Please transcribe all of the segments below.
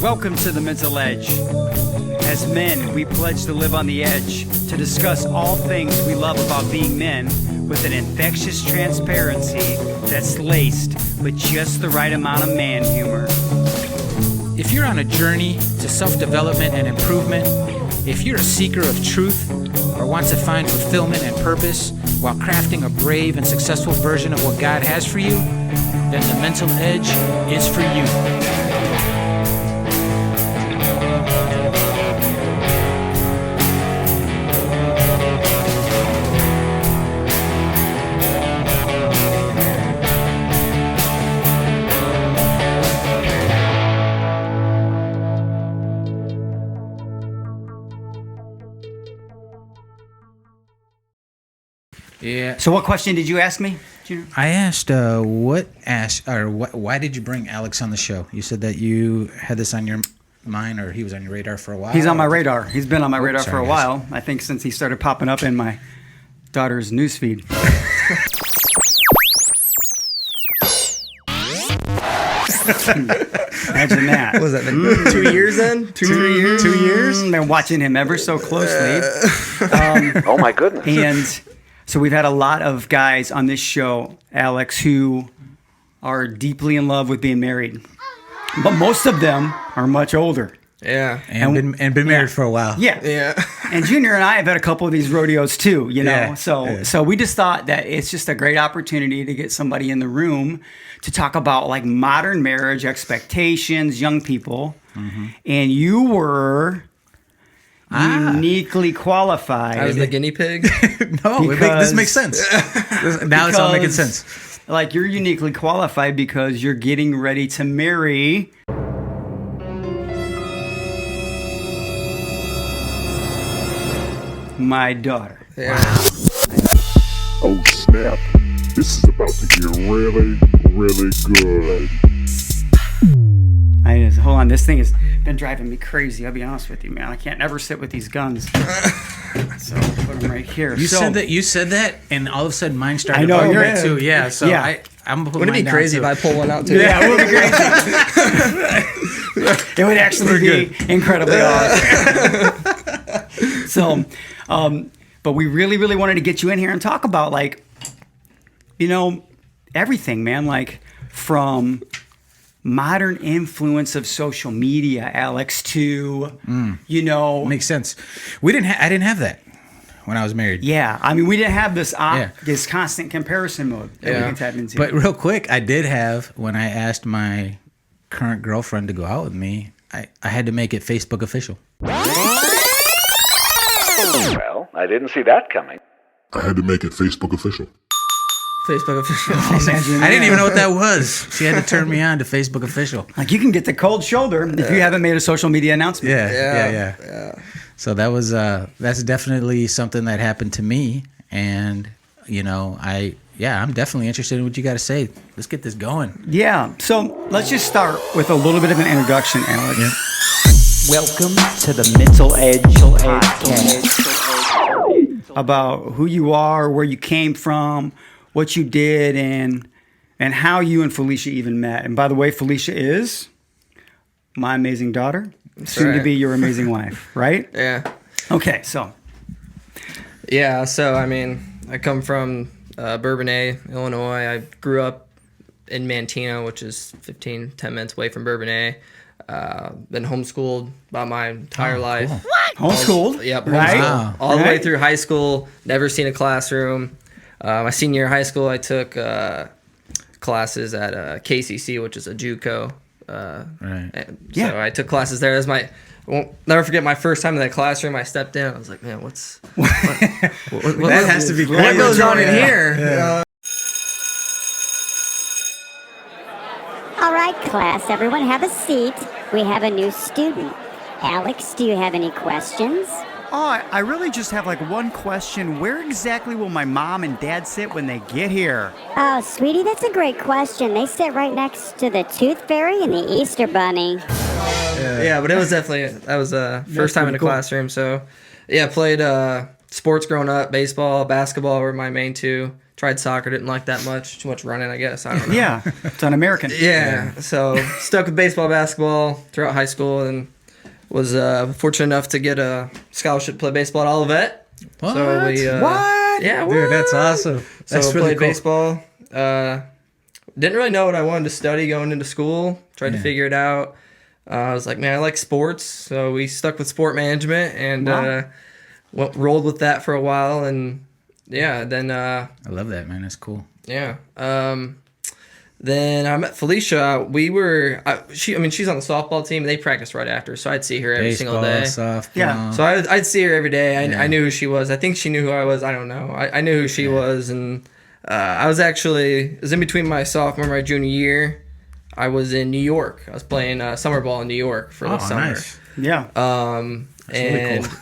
Welcome to the Mental Edge. As men, we pledge to live on the edge, to discuss all things we love about being men with an infectious transparency that's laced with just the right amount of man humor. If you're on a journey to self-development and improvement, if you're a seeker of truth or want to find fulfillment and purpose while crafting a brave and successful version of what God has for you, then the Mental Edge is for you. Yeah. So what question did you ask me, Junior? I asked, why did you bring Alex on the show? You said that you had this on your mind, or he was on your radar for a while. He's on my radar. He's been on my radar for a guys. while. I think since he started popping up in my daughter's newsfeed. Imagine that. What was that, been 2 years then? 2 years? 2 years? Been watching him ever so closely. Oh my goodness. And so we've had a lot of guys on this show, Alex, who are deeply in love with being married. But most of them are much older. Yeah. And been married for a while. Yeah. Yeah. And Junior and I have had a couple of these rodeos too, you know. Yeah. So we just thought that it's just a great opportunity to get somebody in the room to talk about like modern marriage expectations, young people. Mm-hmm. And you were uniquely qualified. I was the guinea pig. No, this makes sense. Now it's all making sense. Like, you're uniquely qualified because you're getting ready to marry my daughter. Yeah. Oh snap. This is about to get really, really good. Hold on, this thing has been driving me crazy. I'll be honest with you, man. I can't ever sit with these guns. So I'll put them right here. You said that, and all of a sudden mine started. I know, bugging you're- me too. Yeah. So Yeah. I'm gonna put Wouldn't it mine be down crazy too. if I pull one out too? Yeah, it would be crazy. It would actually be incredibly awesome. So, but we really, really wanted to get you in here and talk about, like, you know, everything, man. Like, from modern influence of social media, Alex, to, you know. Makes sense. I didn't have that when I was married. Yeah, I mean, we didn't have this this constant comparison mode that we can tap into. But real quick, I did have, when I asked my current girlfriend to go out with me, I had to make it Facebook official. Well, I didn't see that coming. I had to make it Facebook official. Facebook official. I didn't even know what that was. She had to turn me on to Facebook official. Like, you can get the cold shoulder if you haven't made a social media announcement. Yeah. So that was that's definitely something that happened to me, and you know, I'm definitely interested in what you got to say. Let's get this going. Yeah. So let's just start with a little bit of an introduction, Alex. Yeah. Welcome to the Mental Edge podcast. About who you are, where you came from, what you did, and how you and Felicia even met. And by the way, Felicia is my amazing daughter, soon to be your amazing wife, right? Yeah. Okay, so. Yeah, so, I mean, I come from Bourbonnais, Illinois. I grew up in Manteno, which is 10 minutes away from Bourbonnais. Been homeschooled about my entire life. Cool. Homeschooled? Yep, Right? Wow. All the way Right. through high school, never seen a classroom. My senior year of high school, I took classes at KCC, which is a JUCO. Right. So I took classes there. I won't never forget my first time in that classroom. I stepped in. I was like, man, what That has to be great. what goes on in here? All right, class, everyone have a seat. We have a new student. Alex, do you have any questions? Oh, I really just have like one question. Where exactly will my mom and dad sit when they get here? Oh, sweetie, that's a great question. They sit right next to the Tooth Fairy and the Easter Bunny. Yeah, but it was definitely, that was first time in a cool. classroom. So, yeah, played sports growing up. Baseball, basketball were my main two. Tried soccer, didn't like that much. Too much running, I guess. I don't know. Yeah, it's un-American. Yeah. So stuck with baseball, basketball throughout high school, and was fortunate enough to get a scholarship to play baseball at Olivet. What? So we, What? Yeah, Dude, that's awesome. That's so really played cool. baseball. Didn't really know what I wanted to study going into school. Tried to figure it out. I was like, man, I like sports. So we stuck with sport management and rolled with that for a while. And yeah, then I love that, man. That's cool. yeah. Then I met Felicia. She's on the softball team. They practiced right after, so I'd see her every single day. Softball. Yeah. So I'd see her every day. I knew who she was. I think she knew who I was. I don't know. I knew who she was, and it was in between my sophomore and my junior year. I was in New York. I was playing summer ball in New York for the summer. Nice. Yeah. That's really cool.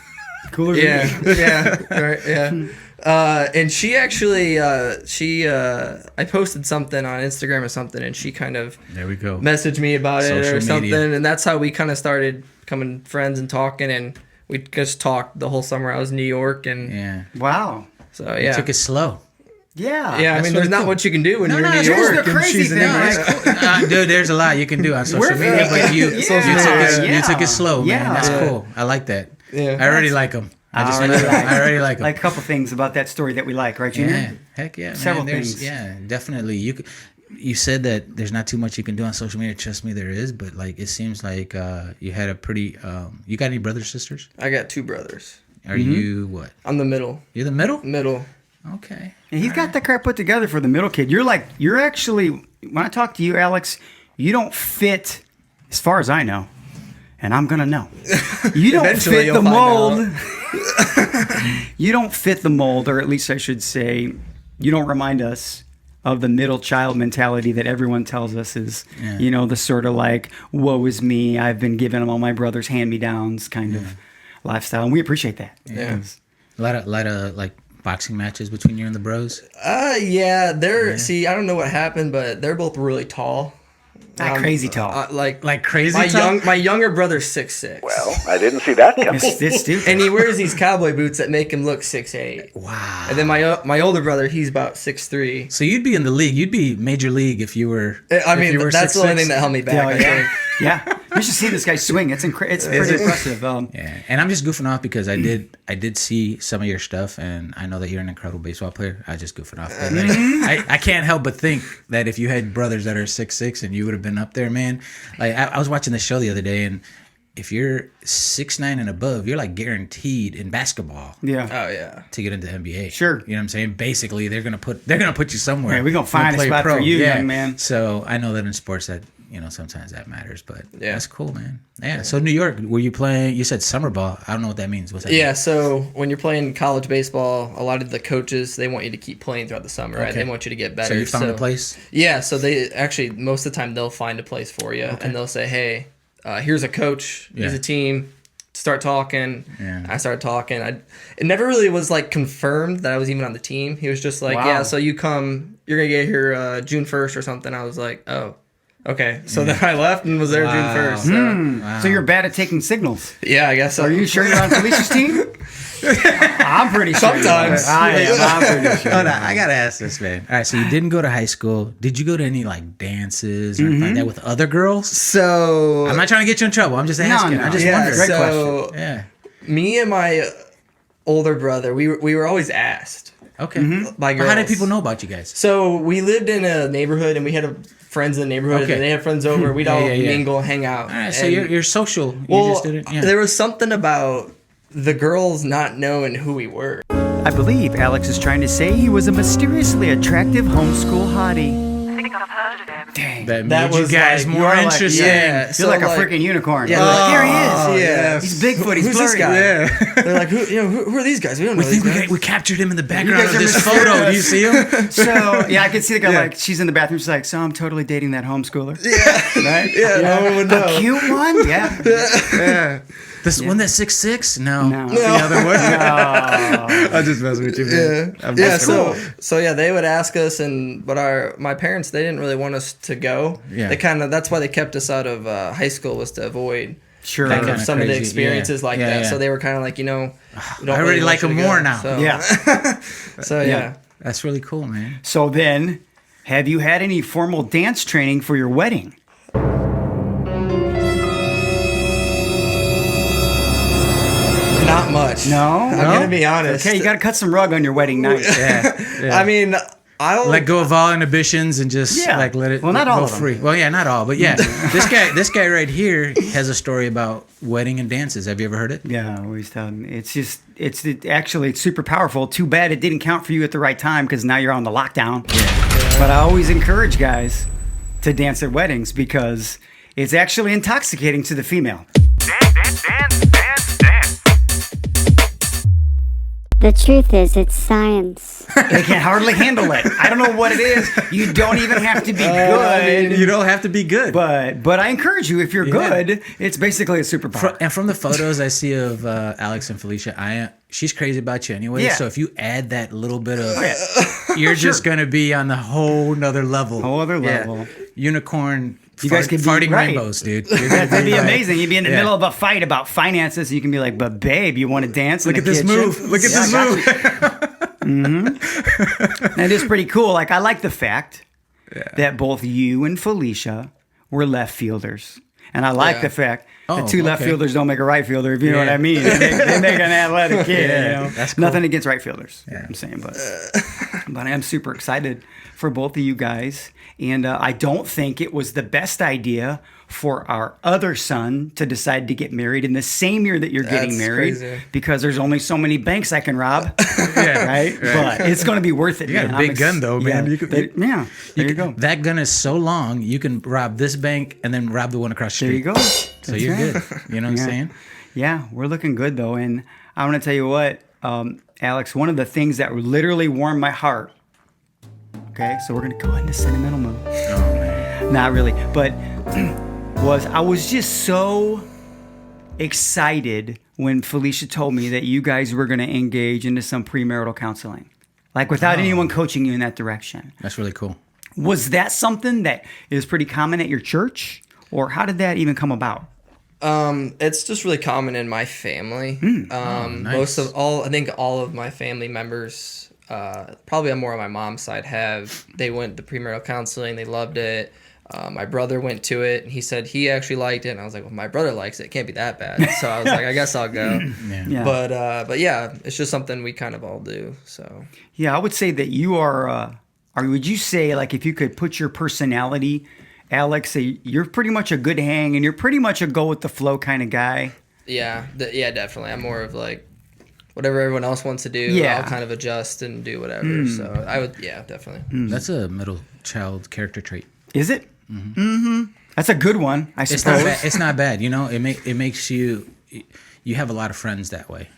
Cooler. Yeah, right, yeah. And she actually, I posted something on Instagram or something, and she kind of There we go. messaged me about it Social or something, media. and that's how we kind of started becoming friends and talking, and we just talked the whole summer. I was in New York, and Yeah. Wow. so yeah, Took it slow. Yeah. yeah. I That's mean, there's really not cool. much you can do when you're in New here's York. the and crazy she's in thing, England. right? Dude, there's a lot you can do on social media, but you took it slow, man. Yeah. That's Yeah. cool. I like that. Yeah. I already like them. I already like them. Like a couple things about that story that we like, right, Junior? Yeah, heck yeah, man. Several There's- things. Yeah, definitely. You said that there's not too much you can do on social media. Trust me, there is. But like, it seems like you had a pretty. You got any brothers, sisters? I got two brothers. Are you what? I'm the middle. You're the middle. Middle. Okay. And he's got that crap put together for the middle kid. You're actually, when I talk to you, Alex, you don't fit, as far as I know, and I'm going to know. You don't Eventually fit you'll the find mold. You don't fit the mold, or at least I should say, you don't remind us of the middle child mentality that everyone tells us is, the sort of like, woe is me, I've been given all my brother's hand-me-downs kind of lifestyle. And we appreciate that. Yeah. A lot of like boxing matches between you and the bros. Yeah. See, I don't know what happened, but they're both really tall. Not crazy tall. Like crazy tall? My younger brother's 6'6". Well, I didn't see that coming. It's stupid. And he wears these cowboy boots that make him look 6'8". Wow. And then my older brother, he's about 6'3". So you'd be in the league. You'd be major league if you were. I mean, if you were that's the 6'6". only thing that held me back. I think. Yeah. You should see this guy swing. It's pretty impressive. Yeah, and I'm just goofing off because I did see some of your stuff, and I know that you're an incredible baseball player. I just goofing off. But like, I can't help but think that if you had brothers that are 6'6", and you would have been up there, man. Like I was watching the show the other day, and if you're 6'9" and above, you're like guaranteed in basketball. Yeah. Oh yeah. To get into NBA. Sure. You know what I'm saying? Basically, they're gonna put you somewhere. Yeah, we're gonna find a play spot for you, young man. So I know that in sports that sometimes that matters, but that's cool, man. Yeah. So New York, were you playing? You said summer ball. I don't know what that means. What's that? Yeah. mean? So when you're playing college baseball, a lot of the coaches, they want you to keep playing throughout the summer, right? They want you to get better. So you found a place. Yeah. So they actually most of the time they'll find a place for you, and they'll say, hey, here's a coach, here's a team. Start talking. Yeah. I started talking. It never really was like confirmed that I was even on the team. He was just like, Wow. yeah, so you're gonna get here June 1st or something. I was like, oh, okay. So then I left and was there June 1st. So. So you're bad at taking signals. Yeah, I guess so. Are you sure you're on Felicia's team? I'm pretty sure. Sometimes. I am. I'm pretty sure. Hold on, I gotta ask this, man. All right, so you didn't go to high school. Did you go to any like dances or anything like that with other girls? So I'm not trying to get you in trouble. I'm just asking. no. I just yeah, wonder. Great so Yeah. me and my older brother, we were always asked Okay. by But girls. how did people know about you guys? So we lived in a neighborhood and we had friends in the neighborhood Okay. and they had friends over. We'd all mingle, hang out. All right, so And- you're social. You Well, just did it. Yeah. there was something about the girls not knowing who we were. I believe Alex is trying to say he was a mysteriously attractive homeschool hottie. Dang. that that made you was guys like- more you're like- interesting. yeah. You're So, like a like- freaking unicorn. Yeah, You're like, here he oh, is. yeah. He's Bigfoot. He's Who's this blurry. guy? Yeah. They're like, who are these guys? We don't know We these think guys. we captured him in the background guys of are this mysterious. photo. Do you see him? So, yeah, I can see the guy like, she's in the bathroom. She's like, so I'm totally dating that homeschooler. Yeah. Right? Yeah, no one would know. A cute one? Yeah. Yeah. This one that's 6'6"? No. No. The other one? Oh. I'm just messing with you, man. Yeah, so yeah, they would ask us, but my parents, they didn't really want us to go. Yeah. They that's why they kept us out of high school, was to avoid Sure. kind of Kinda some of the crazy. experiences Yeah. like Yeah, that. yeah. So they were kind of like, we don't I already really like want you him to more go. now. So, Yeah. So yeah. That's really cool, man. So then, have you had any formal dance training for your wedding? Not much. No? I'm gonna be honest. Okay, you got to cut some rug on your wedding night. Yeah. I mean, I'll Let go of all inhibitions and just Yeah. like let it Well, not all go of them. free. Well, yeah, not all, but yeah. This guy right here has a story about wedding and dances. Have you ever heard it? Yeah, I always tell them. Actually, it's super powerful. Too bad it didn't count for you at the right time because now you're on the lockdown. Yeah. But I always encourage guys to dance at weddings because it's actually intoxicating to the female. The truth is, it's science. They can hardly handle it. I don't know what it is. You don't even have to be good. You don't have to be good. But I encourage you, if you're Yeah. good, it's basically a superpower. And from the photos I see of Alex and Felicia, she's crazy about you anyway. Yeah. So if you add that little bit of, Yeah. you're just gonna be on the whole nother level. Whole other Yeah. level. Unicorn. You guys could be farting right. rainbows, dude. That'd be amazing. You'd be in the Yeah. middle of a fight about finances. And you can be like, but babe, you want to dance? Look in at the this kitchen? move. Look at Yeah, this I move. That is pretty cool. Like, I like the fact that both you and Felicia were left fielders. And I like Yeah. the fact that Oh, two left okay. fielders don't make a right fielder, if you know what Yeah. I mean. They make an athletic kid. Yeah, You know? that's cool. Nothing against right fielders, I'm saying. But I am super excited for both of you guys. And I don't think it was the best idea for our other son to decide to get married in the same year that you're getting That's married crazy. because there's only so many banks I can rob. Yeah. Right? But it's going to be worth it. You got man. a big gun, though, man. Yeah, You could- there you go. That gun is so long, you can rob this bank and then rob the one across the There street. you go. So That's you're right. good. You know what I'm saying? Yeah, we're looking good though, and I want to tell you what, Alex. One of the things that literally warmed my heart. Okay, so we're gonna go into sentimental mode. Oh man. Not really, but I was just so excited when Felicia told me that you guys were gonna engage into some premarital counseling, like without anyone coaching you in that direction. That's really cool. Was that something that is pretty common at your church, or how did that even come about? It's just really common in my family. Nice. I think all of my family members, probably more on my mom's side, they went to premarital counseling. They loved it. My brother went to it, and he said he actually liked it. And I was like, well, my brother likes it. It can't be that bad. So I was like, I guess I'll go. Yeah. Yeah. But yeah, it's just something we kind of all do. So Yeah, I would say that you are, or would you say, like, if you could put your personality, Alex, say you're pretty much a good hang and you're pretty much a go with the flow kind of guy? yeah, definitely. I'm more of like whatever everyone else wants to do. Yeah. I'll kind of adjust and do whatever. So I would, yeah, definitely. That's a middle child character trait. Is it? Mm-hmm. That's a good one, I It's suppose. not bad. It's not bad. You know, it makes you have a lot of friends that way.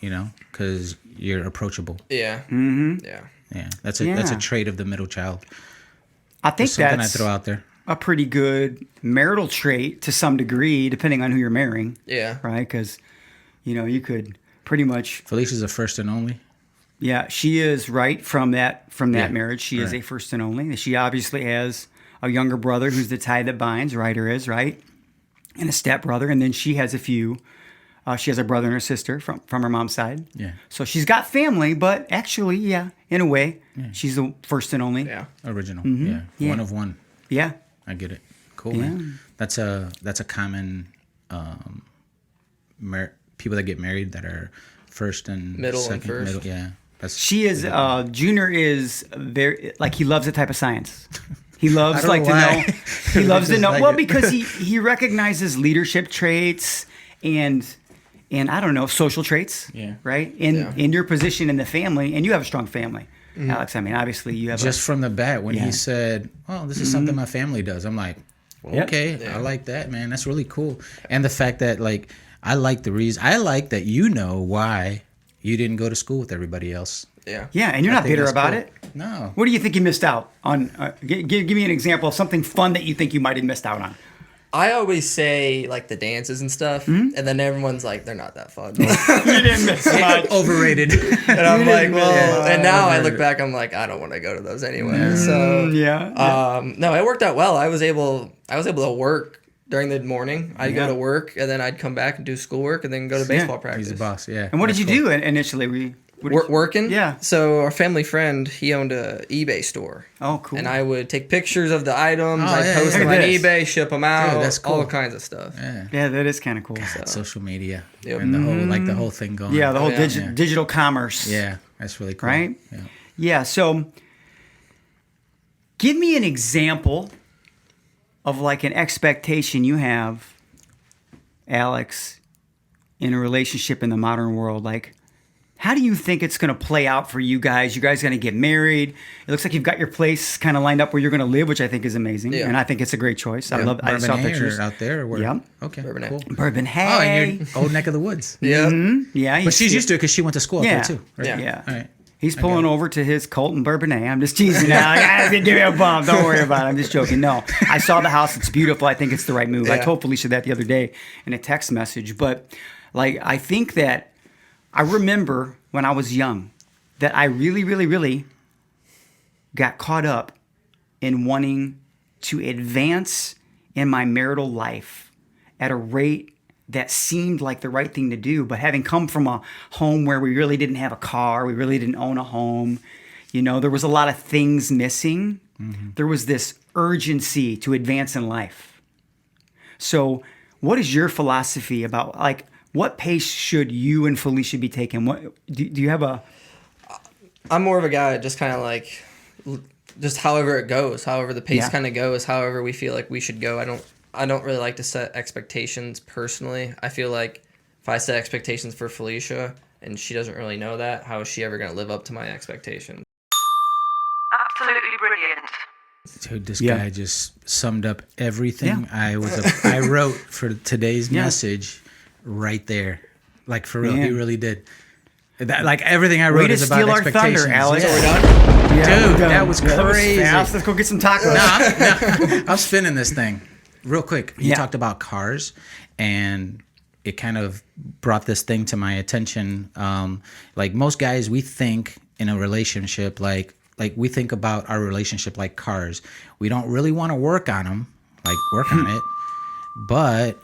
You know, because you're approachable. Yeah. Mm-hmm. Yeah. Yeah, that's a Yeah. trait of the middle child. I think Just something that's I throw out there. a pretty good marital trait to some degree, depending on who you're marrying, Yeah. right? Because, you could pretty much, Felicia's a first and only. yeah, she is right from that Yeah. marriage. She is Right. a first and only. She obviously has a younger brother who's the tie that binds, Ryder is, right? And a stepbrother. And then she has a few. She has a brother and a sister from her mom's side. Yeah. So she's got family, but actually, yeah, in a way, she's the first and only. Yeah. Original. Mm-hmm. Yeah. One of one. Yeah. I get it. Cool, man. That's a common people that get married that are first and Middle and second, first. middle. Yeah. That's She is, Junior is very, like, he loves the type of science. He loves, I don't like, know to why. know. He loves to Just know. like Well, it. because he recognizes leadership traits and I don't know, social traits. Yeah. Right? In your position in the family, and you have a strong family, Alex. I mean, obviously, you have just from the bat when Yeah. he said, "Oh, this is something my family does." I'm like, well, Yep. "Okay, Yeah. I like that, man. That's really cool." And the fact that I like that you know why you didn't go to school with everybody else. Yeah. Yeah, and you're I not think bitter that's about cool. it. No. What do you think you missed out on? Give me an example of something fun that you think you might have missed out on. I always say like the dances and stuff, and then everyone's like, they're not that fun. You didn't miss much. Overrated. And I'm like, well, Yeah. and now I look back, I'm like, I don't want to go to those anyway. So Yeah. no, it worked out well. I was able to work during the morning. I'd Yeah. go to work, and then I'd come back and do schoolwork, and then go to baseball practice. He's the boss. Yeah. And what did That's you cool. do initially? Working? Yeah. So our family friend, he owned a eBay store. Oh, cool. And I would take pictures of the items. Oh, I'd yeah, post yeah. them on Look at this. eBay, ship them out. that's cool. All kinds of stuff. Yeah. Yeah, that is kind of cool. God, social media. Yep. And the whole thing going. Yeah, the whole yeah. digital commerce. Yeah, that's really cool. Right? Yeah. Yeah, so give me an example of like an expectation you have, Alex, in a relationship in the modern world. Like, how do you think it's going to play out for you guys? You guys going to get married? It looks like you've got your place kind of lined up where you're going to live, which I think is amazing. Yeah. And I think it's a great choice. I love. I saw Bourbon pictures. out there. Or where? Yep. Okay. Bourbon Cool. Bourbon Hay. Oh, in your old neck of the woods. Yeah. Yeah, But she's used to it because she went to school Yeah. up there too. Right? Yeah. Yeah. All right. He's pulling over to his Colton Bourbonnais. I'm just teasing now. Like, give me a bump. Don't worry about it. I'm just joking. No, I saw the house. It's beautiful. I think it's the right move. I Yeah. told Felicia that the other day in a text message. But like, I think that I remember when I was young that I really, really, really got caught up in wanting to advance in my marital life at a rate that seemed like the right thing to do. But having come from a home where we really didn't have a car, we really didn't own a home, there was a lot of things missing. Mm-hmm. There was this urgency to advance in life. So what is your philosophy about, like, what pace should you and Felicia be taking? What do you have a... I'm more of a guy just kind of like, just however it goes, however the pace Yeah. kind of goes, however we feel like we should go. I don't really like to set expectations personally. I feel like if I set expectations for Felicia and she doesn't really know that, how is she ever going to live up to my expectations? Absolutely brilliant. Dude, this Yeah. guy just summed up everything Yeah. I wrote for today's Yeah. message right there. Like, for real, Man. he really did. Like, everything I Way wrote to is about steal our expectations. thunder, Alex. Yeah. Yeah, Dude, we're done. that was crazy. Fast. Let's go get some tacos. No, I'm spinning this thing real quick. He Yeah. talked about cars, and it kind of brought this thing to my attention. Like, most guys, we think in a relationship like we think about our relationship like cars. We don't really want to work on them, like work on it, but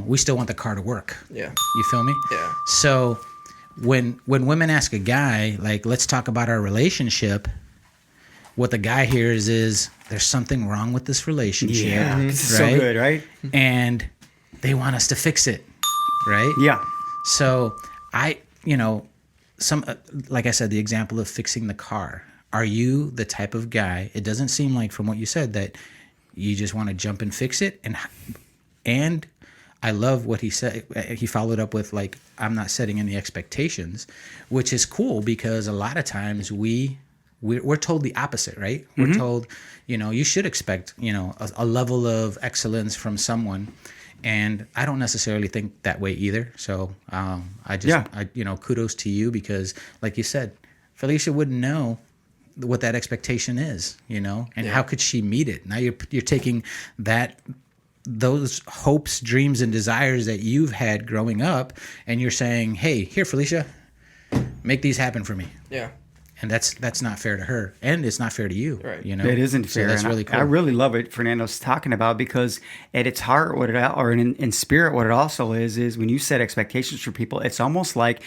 we still want the car to work. Yeah. You feel me? Yeah. So when women ask a guy, like, let's talk about our relationship, what the guy hears is there's something wrong with this relationship. Yeah, this is right? so good, right? And they want us to fix it, right? Yeah. So like I said, the example of fixing the car. Are you the type of guy? It doesn't seem like from what you said that you just want to jump and fix it. And I love what he said. He followed up with, like, I'm not setting any expectations, which is cool because a lot of times we're told the opposite, right? Mm-hmm. We're told, you should expect, a level of excellence from someone. And I don't necessarily think that way either. So kudos to you because, like you said, Felicia wouldn't know what that expectation is, and how could she meet it? Now you're taking those hopes, dreams, and desires that you've had growing up, and you're saying, "Hey, here, Felicia, make these happen for me." Yeah. And that's not fair to her, and it's not fair to you. Right. It isn't fair. So that's and really cool. I really love what Fernando's talking about because at its heart, in spirit, what it also is when you set expectations for people, it's almost like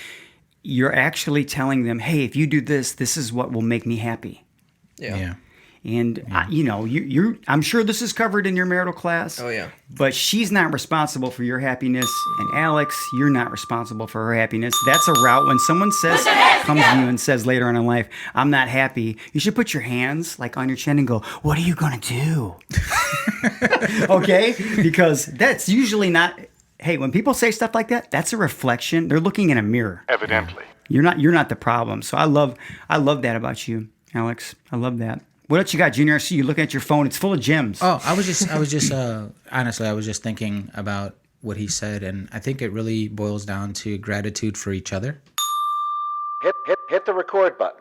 you're actually telling them, "Hey, if you do this, this is what will make me happy." Yeah. And I'm sure this is covered in your marital class. Oh, yeah. But she's not responsible for your happiness, and Alex, you're not responsible for her happiness. That's a route. When someone comes to you and says later on in life, "I'm not happy," you should put your hands like on your chin and go, "What are you gonna do?" Okay, because that's usually not. Hey, when people say stuff like that, that's a reflection. They're looking in a mirror. Evidently. You're not the problem. So I love that about you, Alex. I love that. What else you got, Junior? I see you looking at your phone. It's full of gems. Oh, I was just honestly, I was just thinking about what he said, and I think it really boils down to gratitude for each other. Hit the record button.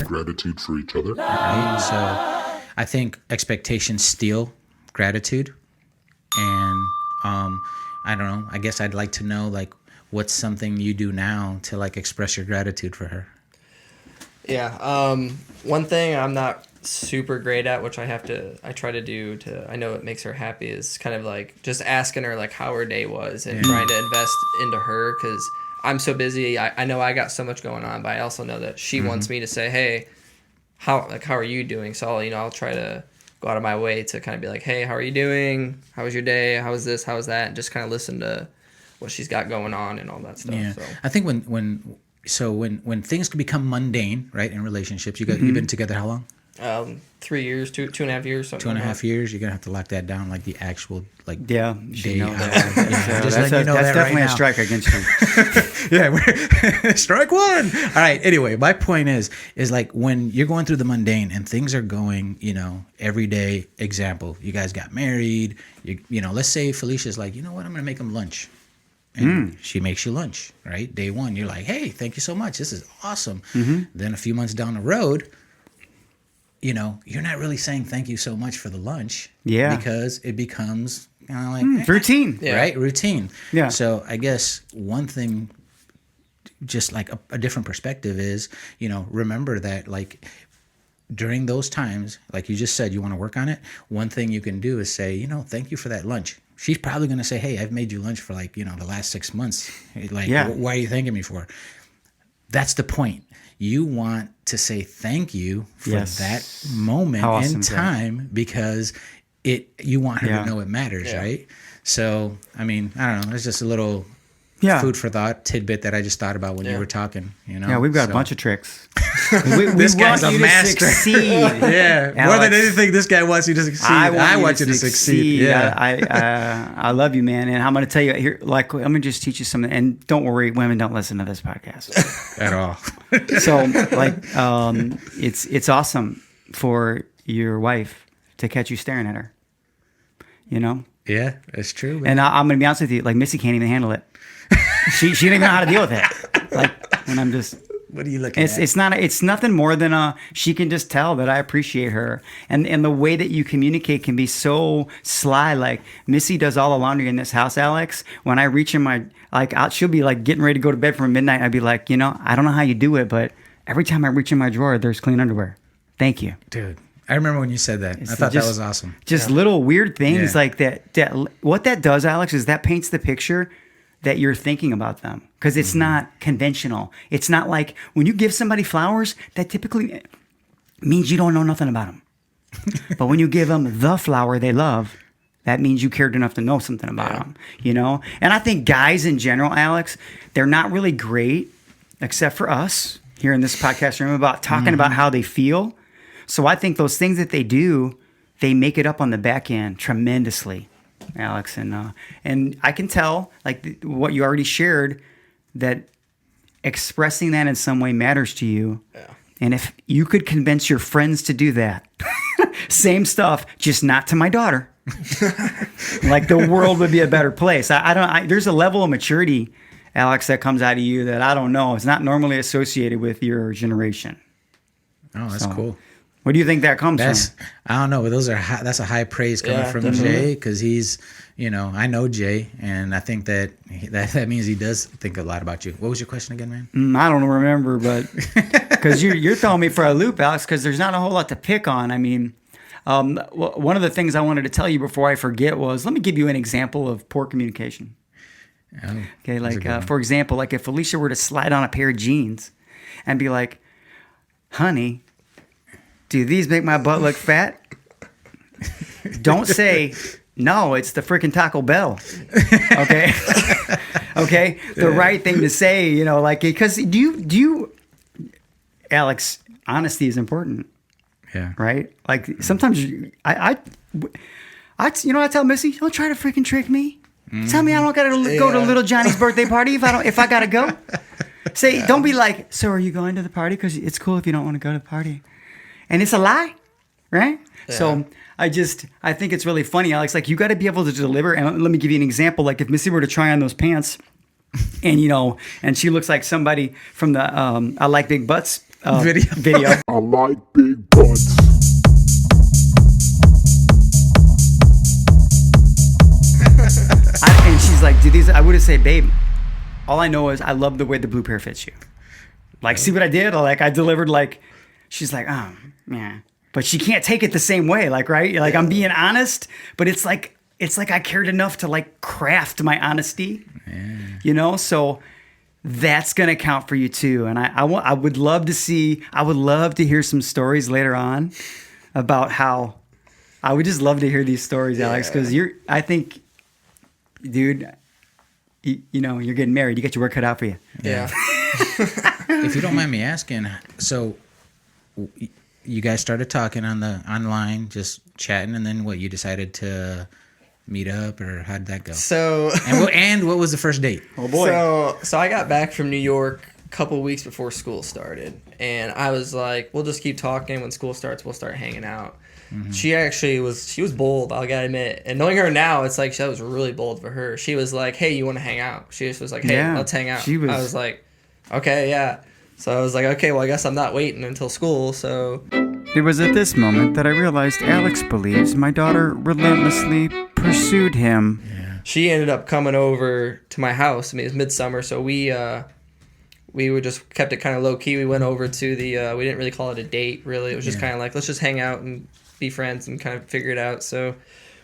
Gratitude for each other. Right? So I think expectations steal gratitude, and I don't know. I guess I'd like to know, like, what's something you do now to, like, express your gratitude for her. Yeah. One thing I'm not super great at, which I try to do I know it makes her happy, is kind of like just asking her like how her day was and trying to invest into her, because I'm so busy. I know I got so much going on, but I also know that she wants me to say, hey, how are you doing? So I'll try to go out of my way to kind of be like, hey, how are you doing? How was your day? How was this? How was that? And just kind of listen to what she's got going on and all that stuff. Yeah. So. I think when things can become mundane, right, in relationships, you've been together how long? 3 years, two and a half years, something. 2.5 years. You're gonna have to lock that down, like the actual Yeah, day. know that. Just That's letting you know that definitely right a now. strike against you. Yeah, strike one. All right. Anyway, my point is like when you're going through the mundane and things are going, everyday. Example, you guys got married. Let's say Felicia's like, you know what, I'm gonna make them lunch. And she makes you lunch, right? Day one, you're like, hey, thank you so much. This is awesome. Then a few months down the road, you're not really saying thank you so much for the lunch. Yeah. Because it becomes routine. Right? Routine. Yeah. So I guess one thing, just like a different perspective is, remember that like during those times, like you just said, you want to work on it. One thing you can do is say, thank you for that lunch. She's probably going to say, hey, I've made you lunch for the last 6 months. Like, why are you thanking me for? That's the point. You want to say thank you for that moment in time because you want her to know it matters, right? So, I mean, I don't know. It's just a little food for thought tidbit that I just thought about when you were talking. Yeah, we've got a bunch of tricks. This guy's a master. Yeah, more than anything, this guy wants you to succeed. I want you to succeed. Yeah, I love you, man, and I'm going to tell you here. Like, let me just teach you something. And don't worry, women don't listen to this podcast at all. So, it's awesome for your wife to catch you staring at her. Yeah, it's true. Man. And I'm going to be honest with you. Like, Missy can't even handle it. She didn't even know how to deal with it. Like, when I'm just. What are you looking at? It's nothing more than she can just tell that I appreciate her. And the way that you communicate can be so sly. Like Missy does all the laundry in this house, Alex. When I reach in my, she'll be like getting ready to go to bed for midnight. I'd be like, I don't know how you do it, but every time I reach in my drawer, there's clean underwear. Thank you. Dude, I remember when you said that. I thought that was awesome. Just little weird things like that. What that does, Alex, is that paints the picture that you're thinking about them because it's not conventional. It's not like when you give somebody flowers, that typically means you don't know nothing about them. But when you give them the flower they love, that means you cared enough to know something about them, And I think guys in general, Alex, they're not really great, except for us here in this podcast room, about talking about how they feel. So I think those things that they do, they make it up on the back end tremendously. Alex, and I can tell, like what you already shared, that expressing that in some way matters to you. Yeah. And if you could convince your friends to do that, same stuff, just not to my daughter, like the world would be a better place. There's a level of maturity, Alex, that comes out of you that I don't know. It's not normally associated with your generation. Oh, that's cool. Where do you think that comes from? I don't know, but that's a high praise coming from Jay because he's, I know Jay, and I think that means he does think a lot about you. What was your question again, man? I don't remember, but because you're throwing me for a loop, Alex, because there's not a whole lot to pick on. I mean, one of the things I wanted to tell you before I forget was, let me give you an example of poor communication. Oh, okay, for example, like if Felicia were to slide on a pair of jeans and be like, honey, do these make my butt look fat? Don't say, no, it's the freaking Taco Bell. Okay? Okay? The right thing to say, because do you, Alex, honesty is important. Yeah. Right? Like sometimes I tell Missy, don't try to freaking trick me. Tell me I don't got to go to little Johnny's birthday party if I got to go. Say, don't be like, so are you going to the party? Because it's cool if you don't want to go to the party. And it's a lie, right? Yeah. So I think it's really funny, Alex. Like you got to be able to deliver. And let me give you an example. Like if Missy were to try on those pants, and and she looks like somebody from the I Like Big Butts video. I like big butts. And she's like, do these? I would have said, babe, all I know is I love the way the blue pair fits you. Like, see what I did? Like I delivered like. She's like, oh, yeah. But she can't take it the same way, like, right? Like, I'm being honest, but it's like I cared enough to, like, craft my honesty, So that's going to count for you too. And I would love to hear some stories later on about how. I would just love to hear these stories, Alex, because I think, dude, you're getting married. You got your work cut out for you. Yeah. If you don't mind me asking, so you guys started talking online, just chatting, and then what? You decided to meet up, or how did that go? So and what was the first date? Oh boy. So I got back from New York a couple weeks before school started, and I was like, we'll just keep talking. When school starts, we'll start hanging out. Mm-hmm. She was bold, I gotta admit. And knowing her now, it's like that was really bold for her. She was like, hey, you want to hang out? She just was like, hey, let's hang out. I was like, okay, yeah. So I was like, okay, well, I guess I'm not waiting until school, so. It was at this moment that I realized Alex believes my daughter relentlessly pursued him. Yeah. She ended up coming over to my house. I mean, it was midsummer, so we would just kept it kind of low key. We went over to we didn't really call it a date, really. It was just kind of like, let's just hang out and be friends and kind of figure it out. So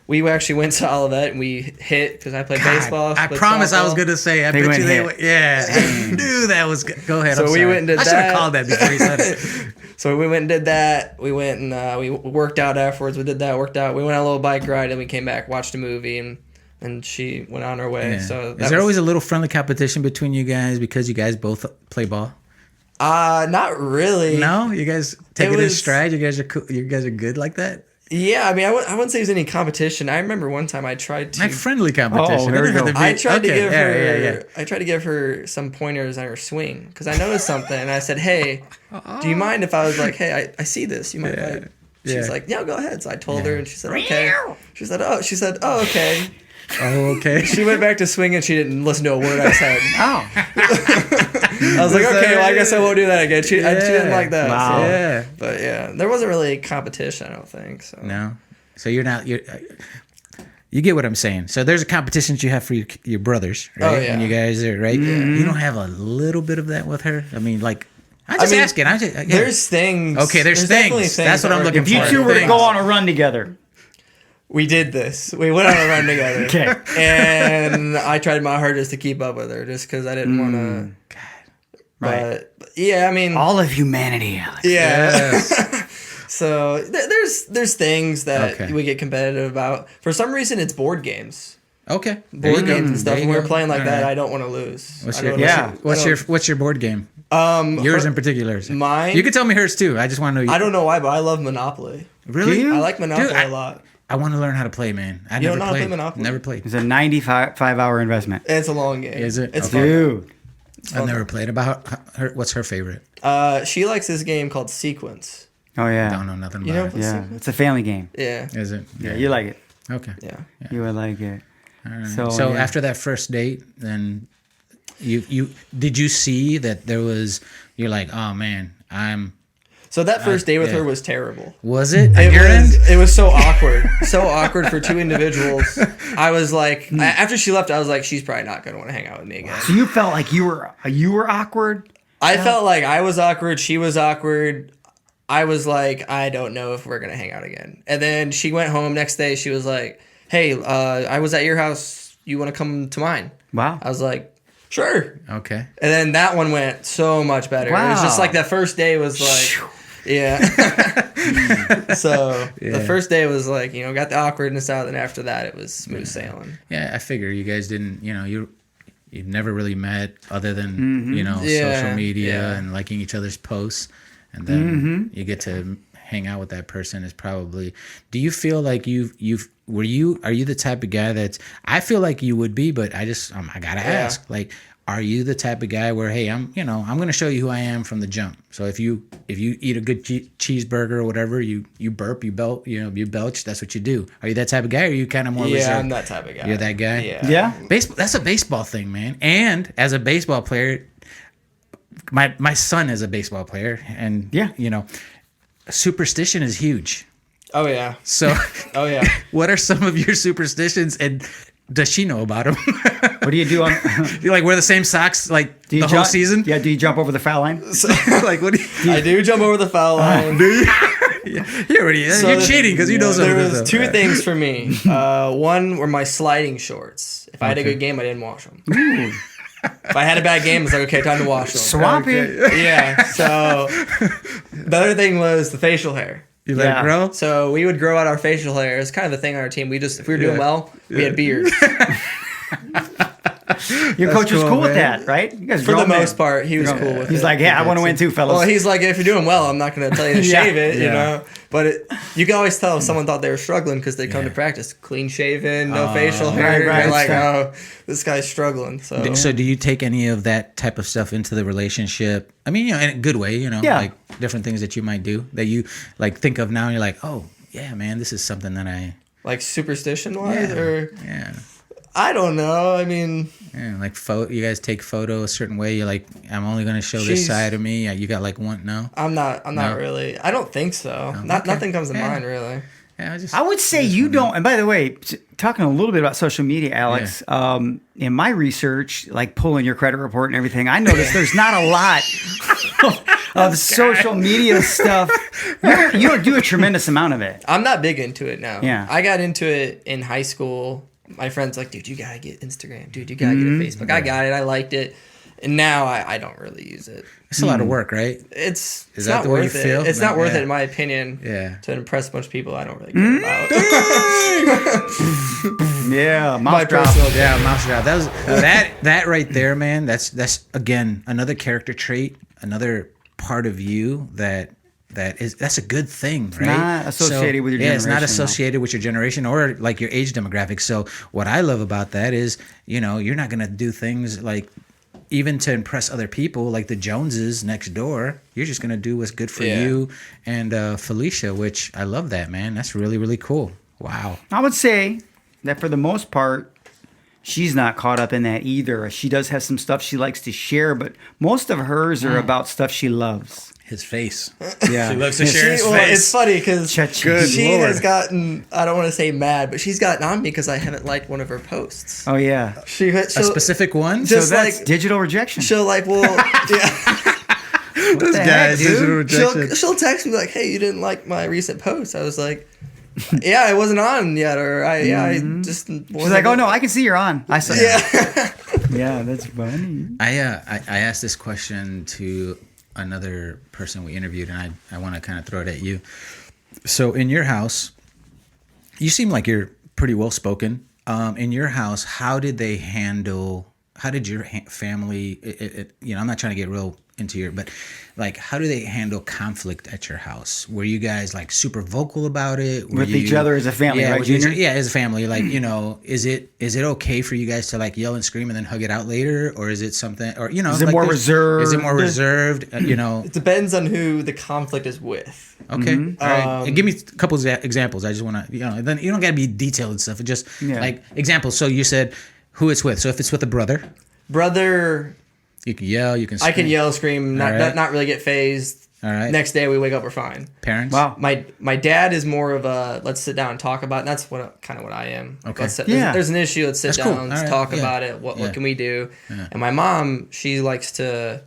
we actually went to Olivet and we hit, because I played baseball. I promise I was going to say, I bet you they went. Yeah, I knew that was good. Go ahead. So we went and did that. I should have called that before you said it. So we went and did that. We went and we worked out afterwards. We did that, worked out. We went on a little bike ride and we came back, watched a movie, and she went on her way. Yeah. So is there always a little friendly competition between you guys because you guys both play ball? Not really. No, you guys take it in stride. You guys are cool. You guys are good like that. Yeah, I mean, I wouldn't say there's any competition. I remember one time I tried to... Like friendly competition. Oh, there we go. I tried to give her some pointers on her swing, because I noticed something, and I said, hey, do you mind if I was like, hey, I see this. You might like... She's like, yeah, go ahead. So I told her, and she said, okay. She said, oh, okay. Oh, okay. She went back to swing, and she didn't listen to a word I said. Oh. I was like, okay, well, I guess I won't do that again. She didn't like that. Wow. So. Yeah. But yeah, there wasn't really competition, I don't think. So. No. So you get what I'm saying. So there's a competition that you have for your brothers, right? Oh, yeah. And you guys are, right? Mm-hmm. You don't have a little bit of that with her? I mean, like, I'm just asking. There's things. Okay, there's things. That's what I'm looking for. If you two were to go on a run together. We did this. We went on a run together. Okay. And I tried my hardest to keep up with her, just because I didn't want to. Right. But yeah, I mean, all of humanity, Alex. Yeah. Yes. So there's things that we get competitive about. For some reason, it's board games. Okay. Board games and stuff. When we're playing like that, I don't want to lose. What's your board game? Yours in particular. Mine. You can tell me hers too. I just want to know. I don't know why, but I love Monopoly. Really? I like Monopoly a lot. I want to learn how to play, man. You don't know how to play Monopoly? Never played. It's a 95-hour investment. It's a long game. Is it? It's okay. fun. Dude. I've never played. About her, what's her favorite? She likes this game called Sequence. Oh yeah. I don't know nothing about it. Yeah, it's a family game. Yeah. Is it? Yeah, you like it. Okay. Yeah. You would like it. All right. So after that first date, then you did you see that there was? You're like, oh man, So that first day with her was terrible. Was it? At your end? It was so awkward. So awkward for two individuals. I was like, after she left, I was like, she's probably not going to want to hang out with me again. So you felt like you were awkward? I felt like I was awkward. She was awkward. I was like, I don't know if we're going to hang out again. And then she went home next day. She was like, hey, I was at your house. You want to come to mine? Wow. I was like, sure. Okay. And then that one went so much better. Wow. It was just like that first day was like... Yeah. So the first day was like, got the awkwardness out, and after that it was smooth sailing. Yeah, I figure you guys didn't, you've never really met other than, social media and liking each other's posts. And then you get to hang out with that person is probably, do you feel like are you the type of guy that's, I feel like you would be, but I gotta ask, like, are you the type of guy where, hey, I'm going to show you who I am from the jump. So if you eat a good cheeseburger or whatever, you burp, you belch, that's what you do. Are you that type of guy, or are you kind of more reserved? Yeah, I'm that type of guy. You're that guy? Yeah. Baseball, that's a baseball thing, man. And as a baseball player, my son is a baseball player, and superstition is huge. Oh yeah. So what are some of your superstitions, and does she know about them? What do you do on? You like wear the same socks like the whole season? Yeah. Do you jump over the foul line? Like what? I do jump over the foul line. Do you? You're cheating because you know something. There was two things for me. One were my sliding shorts. If I had a good game, I didn't wash them. If I had a bad game, it's like, okay, time to wash them. Swamp it. Yeah. So the other thing was the facial hair. You let it grow? So we would grow out our facial hair. It's kind of a thing on our team. If we were doing well, we had beards. Your coach was cool, cool with man. that, right? You guys For the grown men. most part, he was cool with it. He's like, yeah, I want to win too, fellas. Well, he's like, if you're doing well, I'm not going to tell you to Yeah. shave it, you Yeah. know. But you can always tell if someone thought they were struggling because they come to practice clean shaven, no facial hair. right, You're like, right. oh, this guy's struggling. So So do you take any of that type of stuff into the relationship? I mean, in a good way, Yeah. like different things that you might do that you like think of now and you're like, oh, yeah, man, this is something that I... like superstition wise, or Yeah. I don't know. I mean, Yeah, like you guys take photo a certain way. You're like, I'm only going to show this She's- side of me. Yeah, you got like one, no? I'm not really. I don't think so. Nothing comes to mind really. Yeah, I would say you don't. And by the way, talking a little bit about social media, Alex, in my research, like pulling your credit report and everything, I noticed there's not a lot of social media stuff. You don't do a tremendous amount of it. I'm not big into it now. Yeah. I got into it in high school. My friends like, dude, you gotta get Instagram. Dude, you gotta get a Facebook. I got it. I liked it. And now I don't really use it. It's a lot of work, right? It's Is not that the way you worth it. feel? It's No, not worth yeah. it in my opinion. Yeah. To impress a bunch of people I don't really care about. Yeah, My mouth drop. personal Yeah, mouse drop. That was that right there, man. That's again another character trait, another part of you that's a good thing, right? not associated with your Yeah, it's not generation, no. associated with your generation or like your age demographic. So what I love about that is, you're not gonna do things like even to impress other people like the Joneses next door. You're just gonna do what's good for you and Felicia, which I love that, man. That's really, really cool. Wow. I would say that for the most part, she's not caught up in that either. She does have some stuff she likes to share, but most of hers are about stuff she loves. His face. Yeah. She loves to share his Well, face. it's funny because Good she Lord. has gotten, I don't want to say mad, but she's gotten on me because I haven't liked one of her posts. Oh, yeah. She'll, A specific one? So just that's like, digital rejection. she'll like, well, yeah. What the heck, dude? She'll text me like, hey, you didn't like my recent post. I was like, yeah, I wasn't on yet, or I just. She's like, oh, no, I can see you're on. I saw Yeah. Yeah, that's funny. I asked this question to another person we interviewed, and I want to kind of throw it at you. So in your house, you seem like you're pretty well spoken. In your house, how did your family? I'm not trying to get real into your, but like, how do they handle conflict at your house? Were you guys like super vocal about it? With each other as a family, right, Junior? Yeah, as a family. Like, is it okay for you guys to like yell and scream and then hug it out later, or is it something, or Is it like more reserved? Is it more reserved? It depends on who the conflict is with. Okay. All right. And give me a couple examples. I just want to, then you don't got to be detailed and stuff. It just like examples. So you said who it's with. So if it's with a brother, you can yell, you can scream. I can yell, scream, not really get phased. All right. Next day we wake up, we're fine. Parents. Wow. My dad is more of a let's sit down and talk about it. And that's kind of what I am. Okay. There's an issue. Let's sit That's down. cool. Let's All right. talk Yeah. about it. What Yeah. can we do? Yeah. And my mom, she likes to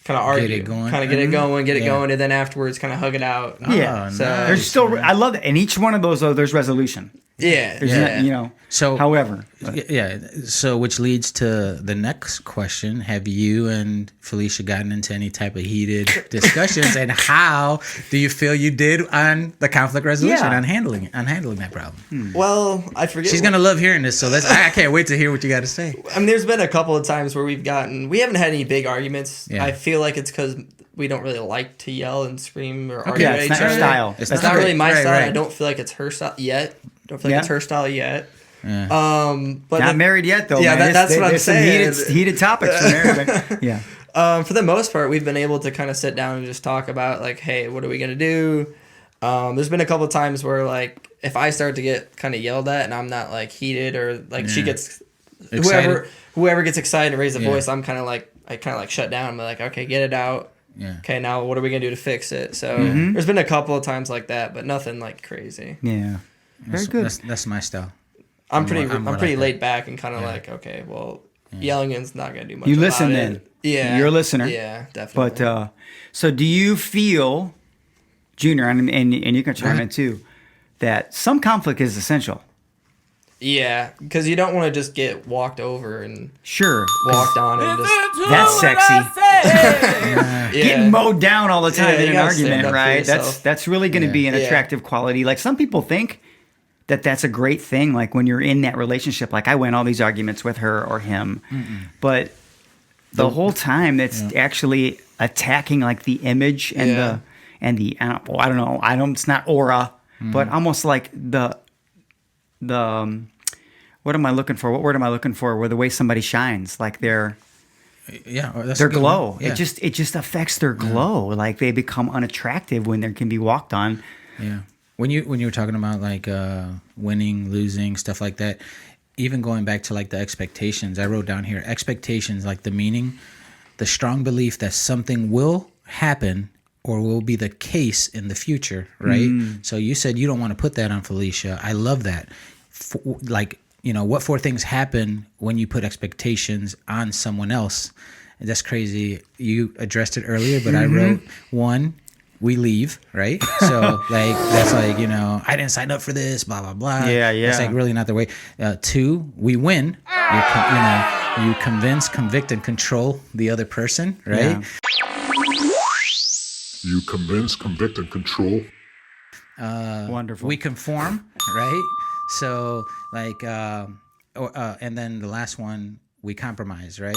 kind of argue, Get it going. kind of get it going, Yeah. going, and then afterwards kind of hug it out. Yeah. Oh, So nice. There's still, I love it. And each one of those, though, there's resolution. yeah, There's yeah. not, So however. yeah. So which leads to the next question: have you and Felicia gotten into any type of heated discussions, and how do you feel you did on the conflict resolution, Yeah. on handling that problem? Well, I forget. She's gonna love hearing this, so I can't wait to hear what you got to say. I mean, there's been a couple of times where we haven't had any big arguments. Yeah. I feel like it's because we don't really like to yell and scream or argue Yeah, at it's each not your other. style. It's It's not not really my right, style. right. I don't feel like it's her style yet. Don't feel like Yeah. it's her style yet. Yeah. But Not married yet, though. Yeah, man. that's what I'm there's some saying. Heated topics from there. But, yeah. for the most part, we've been able to kind of sit down and just talk about like, hey, what are we gonna do? There's been a couple of times where like if I start to get kind of yelled at and I'm not like heated or like she Yeah. gets Excited. whoever gets excited and raises a Yeah. voice, I kind of like shut down. I'm like, okay, get it out. Yeah. Okay, now what are we gonna do to fix it? So Mm-hmm. there's been a couple of times like that, but nothing like crazy. Yeah. Very good. That's my style. I'm more pretty like laid back and kind of Yeah. like, okay, well, yelling is not gonna do much. You about listen it. then. Yeah, You're a listener. Yeah, definitely. But so do you feel, Junior, and you can chime in too, that some conflict is essential? Yeah, because you don't want to just get walked over and Sure. walked on and just That's sexy. Getting mowed down all the time you in an gotta stand argument, up for right? yourself. That's really going to be an attractive quality. Like some people think that that's a great thing. Like when you're in that relationship, like I win all these arguments with her or him, but the whole time it's actually attacking like the image and the I don't know. It's not aura, but almost like the what am I looking for? What word am I looking for? Where the way somebody shines, like their that's their a good glow. one. Yeah. It just affects their glow. Like they become unattractive when they can be walked on. Yeah. When you were talking about like winning, losing, stuff like that, even going back to like the expectations, I wrote down here expectations, like the meaning, the strong belief that something will happen or will be the case in the future, right? So you said you don't want to put that on Felicia. I love that. What four things happen when you put expectations on someone else? And that's crazy. You addressed it earlier, but I wrote 1, we leave, right? So like that's like, I didn't sign up for this, blah blah blah. Yeah. That's like really not the way. 2, we win. You convince, convict, and control the other person, right? Yeah. You convince, convict, and control. Wonderful. We conform, right? So like, and then the last one, we compromise, right?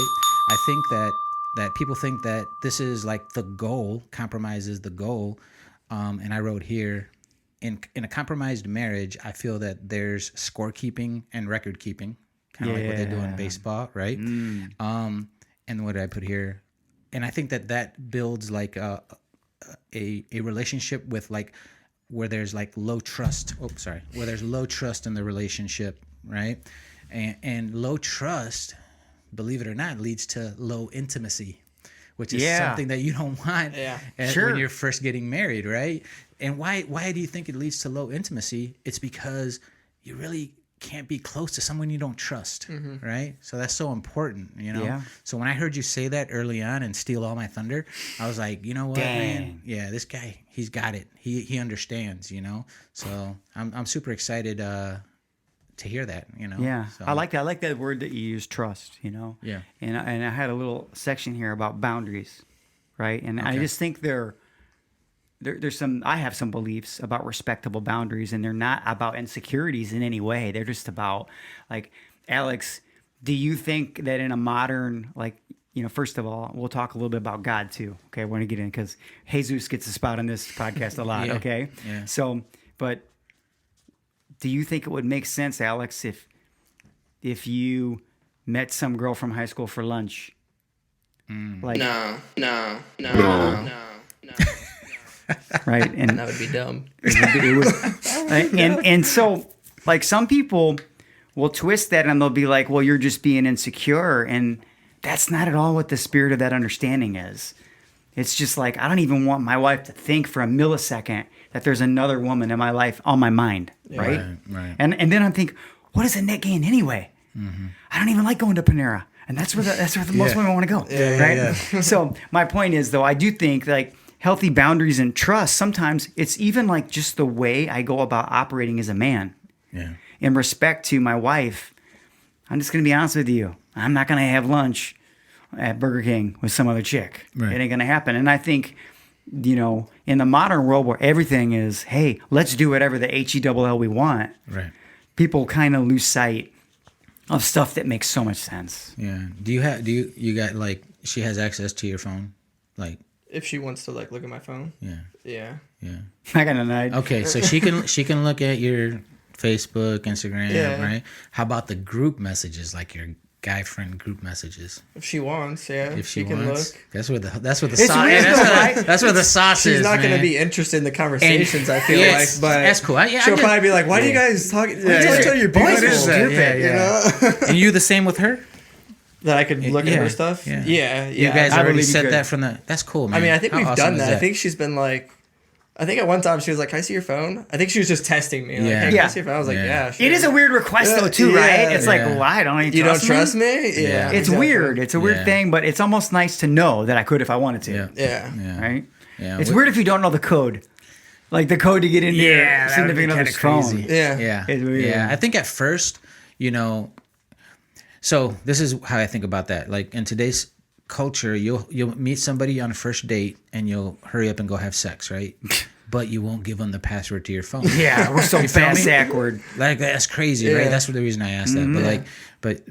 I think that people think that this is like the goal. Compromise is the goal. And I wrote here, in a compromised marriage, I feel that there's scorekeeping and record keeping, kind of like what they do in baseball, right? And what did I put here? And I think that builds like a relationship with like where there's like low trust. Where there's low trust in the relationship, right? And low trust, believe it or not, leads to low intimacy, which is something that you don't want when you're first getting married, right? And why do you think it leads to low intimacy? It's because you really can't be close to someone you don't trust, right? So that's so important, Yeah. So when I heard you say that early on and steal all my thunder, I was like, you know what, man? Yeah, this guy, he's got it. He understands, So I'm super excited to hear that, Yeah, So, I like that. I like that word that you use, trust. Yeah. And I had a little section here about boundaries, right? And I just think there's some. I have some beliefs about respectable boundaries, and they're not about insecurities in any way. They're just about like, Alex, do you think that in a modern first of all, we'll talk a little bit about God too. Okay, we're gonna get in because Jesus gets a spot on this podcast a lot. Okay, Yeah. So, but do you think it would make sense, Alex, if you met some girl from high school for lunch? Like no. right, and That would be dumb. and so like some people will twist that and they'll be like, well, you're just being insecure, and that's not at all what the spirit of that understanding is. It's just like, I don't even want my wife to think for a millisecond that there's another woman in my life on my mind, right? Right. And then I'm thinking, what is a net gain anyway? I don't even like going to Panera, and that's where the most women want to go, right? Yeah. So my point is, though, I do think like healthy boundaries and trust. Sometimes it's even like just the way I go about operating as a man. Yeah. In respect to my wife, I'm just going to be honest with you. I'm not going to have lunch at Burger King with some other chick. Right. It ain't going to happen. And I think, in the modern world where everything is, hey, let's do whatever the HELL we want. Right. People kind of lose sight of stuff that makes so much sense. Yeah. Do you got like, she has access to your phone? Like, If she wants to look at my phone. yeah. I got an idea. Okay, so she can look at your Facebook, Instagram, right? How about the group messages, like your guy friend group messages? If she wants, if she can wants, look. that's where the It's sauce. weird, That's where the sauce She's is. not going to man. be interested in the conversations, I feel yes, like. But that's cool. She'll probably be like, why do you guys talk? Tell your Boys are boys stupid, And you the same with her? that I could look at her stuff? Yeah. You You guys I already believe you said could. that from the. That's cool, man. I mean, I think How we've awesome done is that. I think she's been like, I think at one time she was like, can I see your phone? I think she was just testing me. Like, Yeah. hey, can Yeah. I see your phone? I was like, yeah, sure. It is a weird request, though, too, Yeah. right? It's like, Yeah. why don't You don't trust me? Yeah. It's exactly. weird. It's a weird Yeah. thing, but it's almost nice to know that I could if I wanted to. Yeah. Yeah. Right? Yeah. It's weird if you don't know the code. Like the code to get into your that would be significant kinda other's phone. crazy. Yeah. Yeah. It's weird. Yeah. I think at first, you know, so this is how I think about that. Like in today's culture, you'll meet somebody on a first date and you'll hurry up and go have sex, right? But you won't give them the password to your phone. Yeah, we're so fast backward. Like that's crazy, right? That's the reason I asked that. But like, but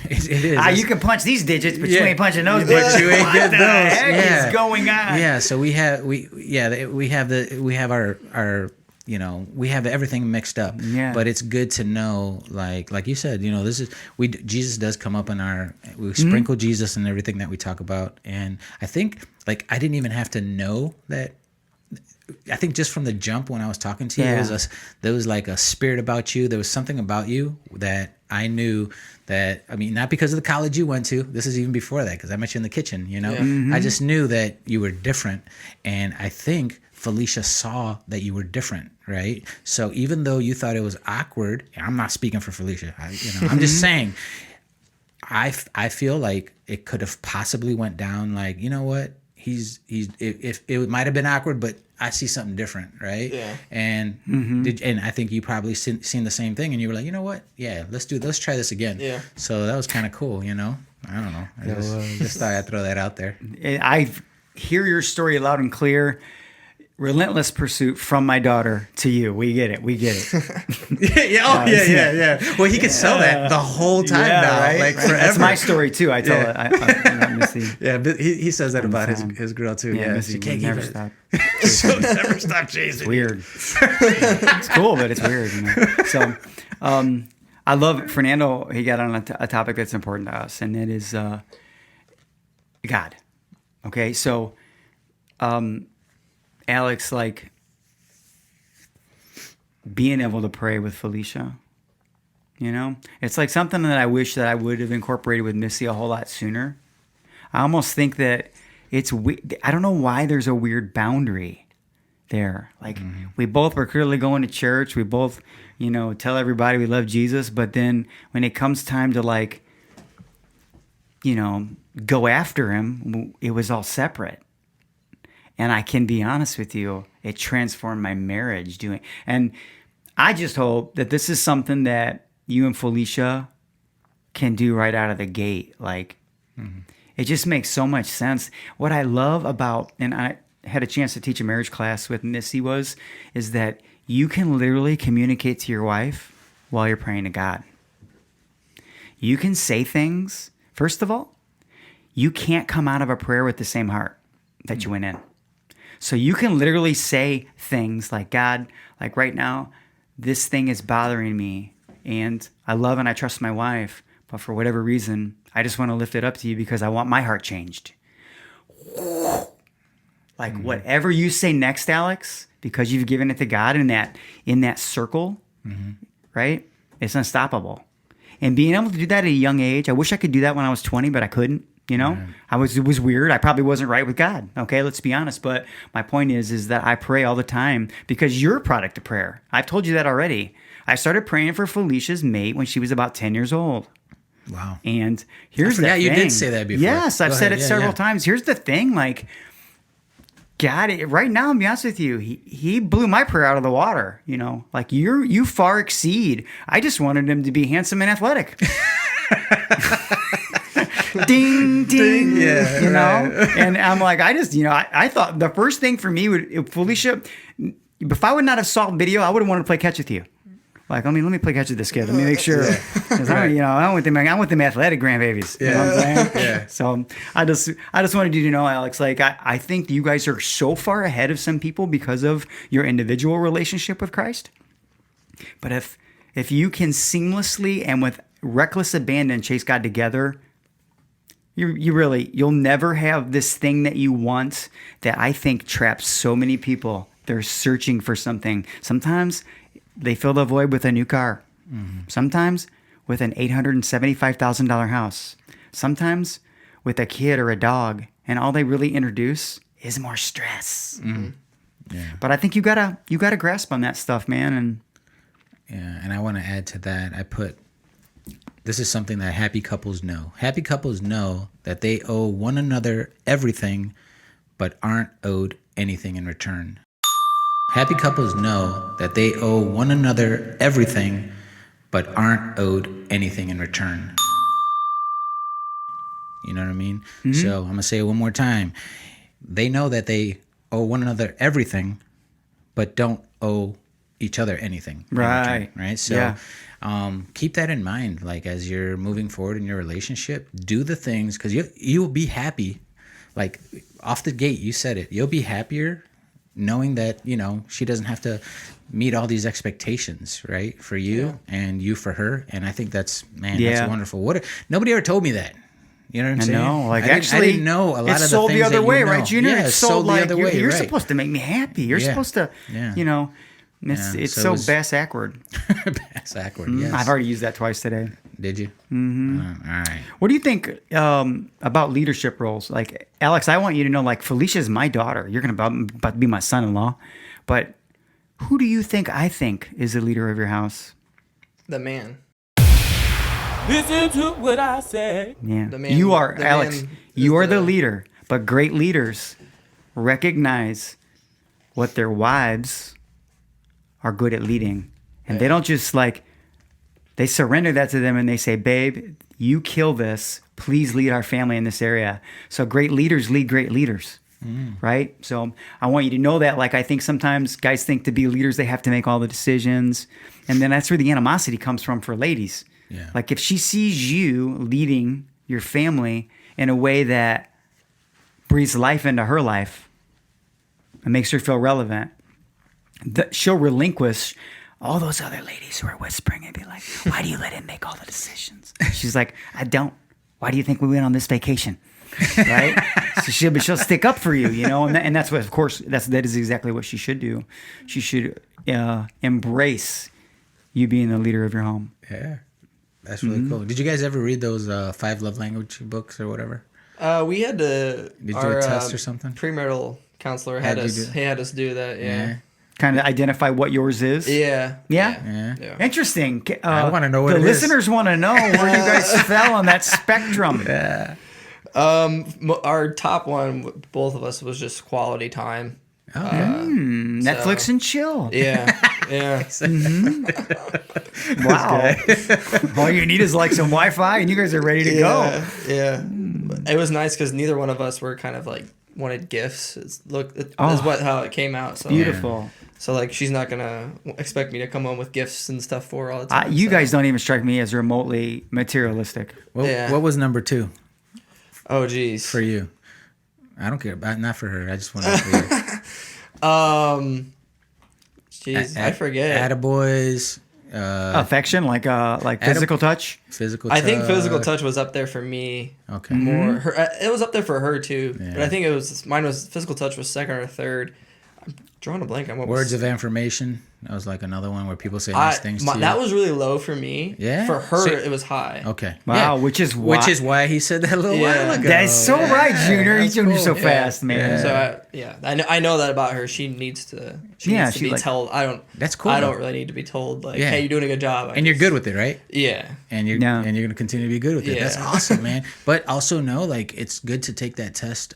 it is. You can punch these digits, but you ain't punching those digits. But you ain't getting those. What the heck is going on? Yeah. So we have our you know, we have everything mixed up. Yeah. But it's good to know, like you said, you know, Jesus does come up in we sprinkle Jesus in everything that we talk about, and I think like I didn't even have to know that. I think just from the jump when I was talking to you, there was like a spirit about you. There was something about you that I knew that, I mean, not because of the college you went to. This is even before that, because I met you in the kitchen, you know. I just knew that you were different. And I think Felicia saw that you were different, right? So even though you thought it was awkward, and I'm not speaking for Felicia, I'm just saying, I feel like it could have possibly went down like, you know what? If it might have been awkward, but I see something different, right? Yeah. And and I think you probably seen the same thing, and you were like, you know what? Yeah, let's try this again. Yeah. So that was kind of cool, you know. I don't know. I just thought I'd throw that out there. I hear your story loud and clear. Relentless pursuit from my daughter to you. We get it. Yeah. Well, he could sell that the whole time now, right? Like forever. That's my story too. I tell it. I'm Missy. Yeah, but he says that about his girl too. Yeah, Missy, she can't never keep stop. She'll never stop chasing. It's weird. It's cool, but it's weird. You know? So, I love Fernando. He got on a topic that's important to us, and it is God. Okay, so. Alex, like being able to pray with Felicia, you know, it's like something that I wish that I would have incorporated with Missy a whole lot sooner. I almost think that I don't know why there's a weird boundary there. Like we both were clearly going to church. We both, you know, tell everybody we love Jesus. But then when it comes time to like, you know, go after him, it was all separate. And I can be honest with you, it transformed my marriage and I just hope that this is something that you and Felicia can do right out of the gate. Like, it just makes so much sense. What I love about, and I had a chance to teach a marriage class with Missy is that you can literally communicate to your wife while you're praying to God. You can say things. First of all, you can't come out of a prayer with the same heart that you went in. So you can literally say things like, God, like right now, this thing is bothering me, and I love and I trust my wife, but for whatever reason, I just want to lift it up to you because I want my heart changed. Like whatever you say next, Alex, because you've given it to God in that circle, right? It's unstoppable. And being able to do that at a young age, I wish I could do that when I was 20, but I couldn't. You know, it was weird. I probably wasn't right with God. Okay, let's be honest. But my point is that I pray all the time because you're a product of prayer. I've told you that already. I started praying for Felicia's mate when she was about 10 years old. Wow. And here's the thing. Yeah, you did say that before. Yes, I've said it several times. Here's the thing, like, God, right now, I'll be honest with you, he blew my prayer out of the water. You know, like you far exceed. I just wanted him to be handsome and athletic. Ding, ding, yeah, you know? And I'm like, I thought the first thing for me would, Felicia, if I would not have saw video, I would have wanted to play catch with you. Like, let me play catch with this kid. Let me make sure. Because I want them athletic grandbabies. You know what I'm saying? Yeah. So I just wanted you to know, Alex, like, I think you guys are so far ahead of some people because of your individual relationship with Christ. But if you can seamlessly and with reckless abandon chase God together, you'll never have this thing that you want that I think traps so many people. They're searching for something. Sometimes they fill the void with a new car. Sometimes with an $875,000 house. Sometimes with a kid or a dog. And all they really introduce is more stress. Yeah. But I think you gotta grasp on that stuff, man. And I want to add to that. This is something that happy couples know. Happy couples know that they owe one another everything, but aren't owed anything in return. Happy couples know that they owe one another everything, but aren't owed anything in return. You know what I mean? So I'm going to say it one more time. They know that they owe one another everything, but don't owe each other anything. in Right. return, right? So keep that in mind. Like as you're moving forward in your relationship, do the things because you'll be happy. Like off the gate, you said it. You'll be happier knowing that, she doesn't have to meet all these expectations, right? For you and you for her. And I think that's wonderful. Nobody ever told me that. You know what I'm saying? No, like I actually, didn't know a lot it's of the sold things the other that way, you know. right, Junior? Yeah, It's sold like the other way. you're right. supposed to make me happy. You're supposed to, it's So it so was- bass-ackward. Backward, yes. I've already used that twice today. Did you? Mm-hmm. All right. What do you think about leadership roles? Like, Alex, I want you to know, like, Felicia's my daughter. You're going to about to be my son-in-law. But who do you think is the leader of your house? The man. Listen to what I say. Yeah. The man- You are, the Alex, man you is are the the- leader. But great leaders recognize what their wives are good at leading. And they don't just, like, they surrender that to them and they say, babe, you kill this. Please lead our family in this area. So great leaders lead great leaders. Right? So I want you to know that. Like, I think sometimes guys think to be leaders, they have to make all the decisions. And then that's where the animosity comes from for ladies. Yeah. Like, if she sees you leading your family in a way that breathes life into her life and makes her feel relevant, she'll relinquish all those other ladies who are whispering and be like, why do you let him make all the decisions? She's like, I don't. Why do you think we went on this vacation? Right? So she'll stick up for you, and that's what, of course, that is exactly what she should do. She should embrace you being the leader of your home. Yeah. That's really cool. Did you guys ever read those 5 love language books or whatever? We had to. Did you do a test or something? Premarital counselor had us do that. Yeah. Kind of identify what yours is. Yeah. Yeah. Interesting. I want to know what the it is. listeners want to know where you guys fell on that spectrum. Yeah. Our top one, both of us, was just quality time. Okay. Netflix and chill. Yeah. Wow. All you need is like some Wi-Fi and you guys are ready to go. Yeah. It was nice because neither one of us were kind of like wanted gifts. Is how it came out. So Beautiful. So like she's not gonna expect me to come home with gifts and stuff for her all the time. You guys don't even strike me as remotely materialistic. What was number 2 Oh geez. for you? I don't care. Not for her. I just want to for you. Jeez, I forget. Attaboys. Affection, like physical touch. Physical touch. I think physical touch was up there for me. Okay. More. It was up there for her too. Yeah. But I think mine was physical touch was second or third. I'm drawing a blank on what Words of affirmation. That was like another one where people say nice things to you. That was really low for me. Yeah. For her, it was high. Okay. Wow, Yeah. which is why he said that a little while ago. That's so right, Junior. You're doing so fast, man. So I know that about her. She needs to. She needs to be told. I don't. That's cool. I don't really need to be told like, hey, you're doing a good job. And you're good with it, right? Yeah. And you're gonna continue to be good with it. Yeah. That's awesome, man. But also know like it's good to take that test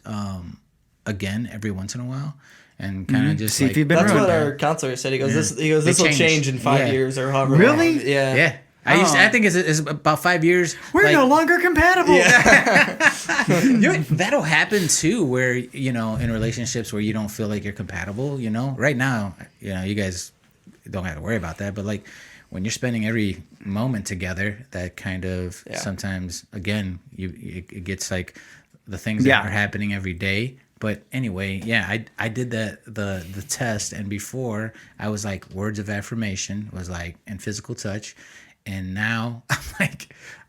again every once in a while. And kind of just see if you've been That's ruined. what our counselor said. He goes, this will change in 5 years or however. Really? Long. Yeah. Yeah. I think it's about 5 years. We're no longer compatible. That'll happen too, where in relationships where you don't feel like you're compatible. Right now, you guys don't have to worry about that. But like when you're spending every moment together, that kind of sometimes again it gets like the things that are happening every day. But anyway, I did the test, and before I was like words of affirmation was like and physical touch, and now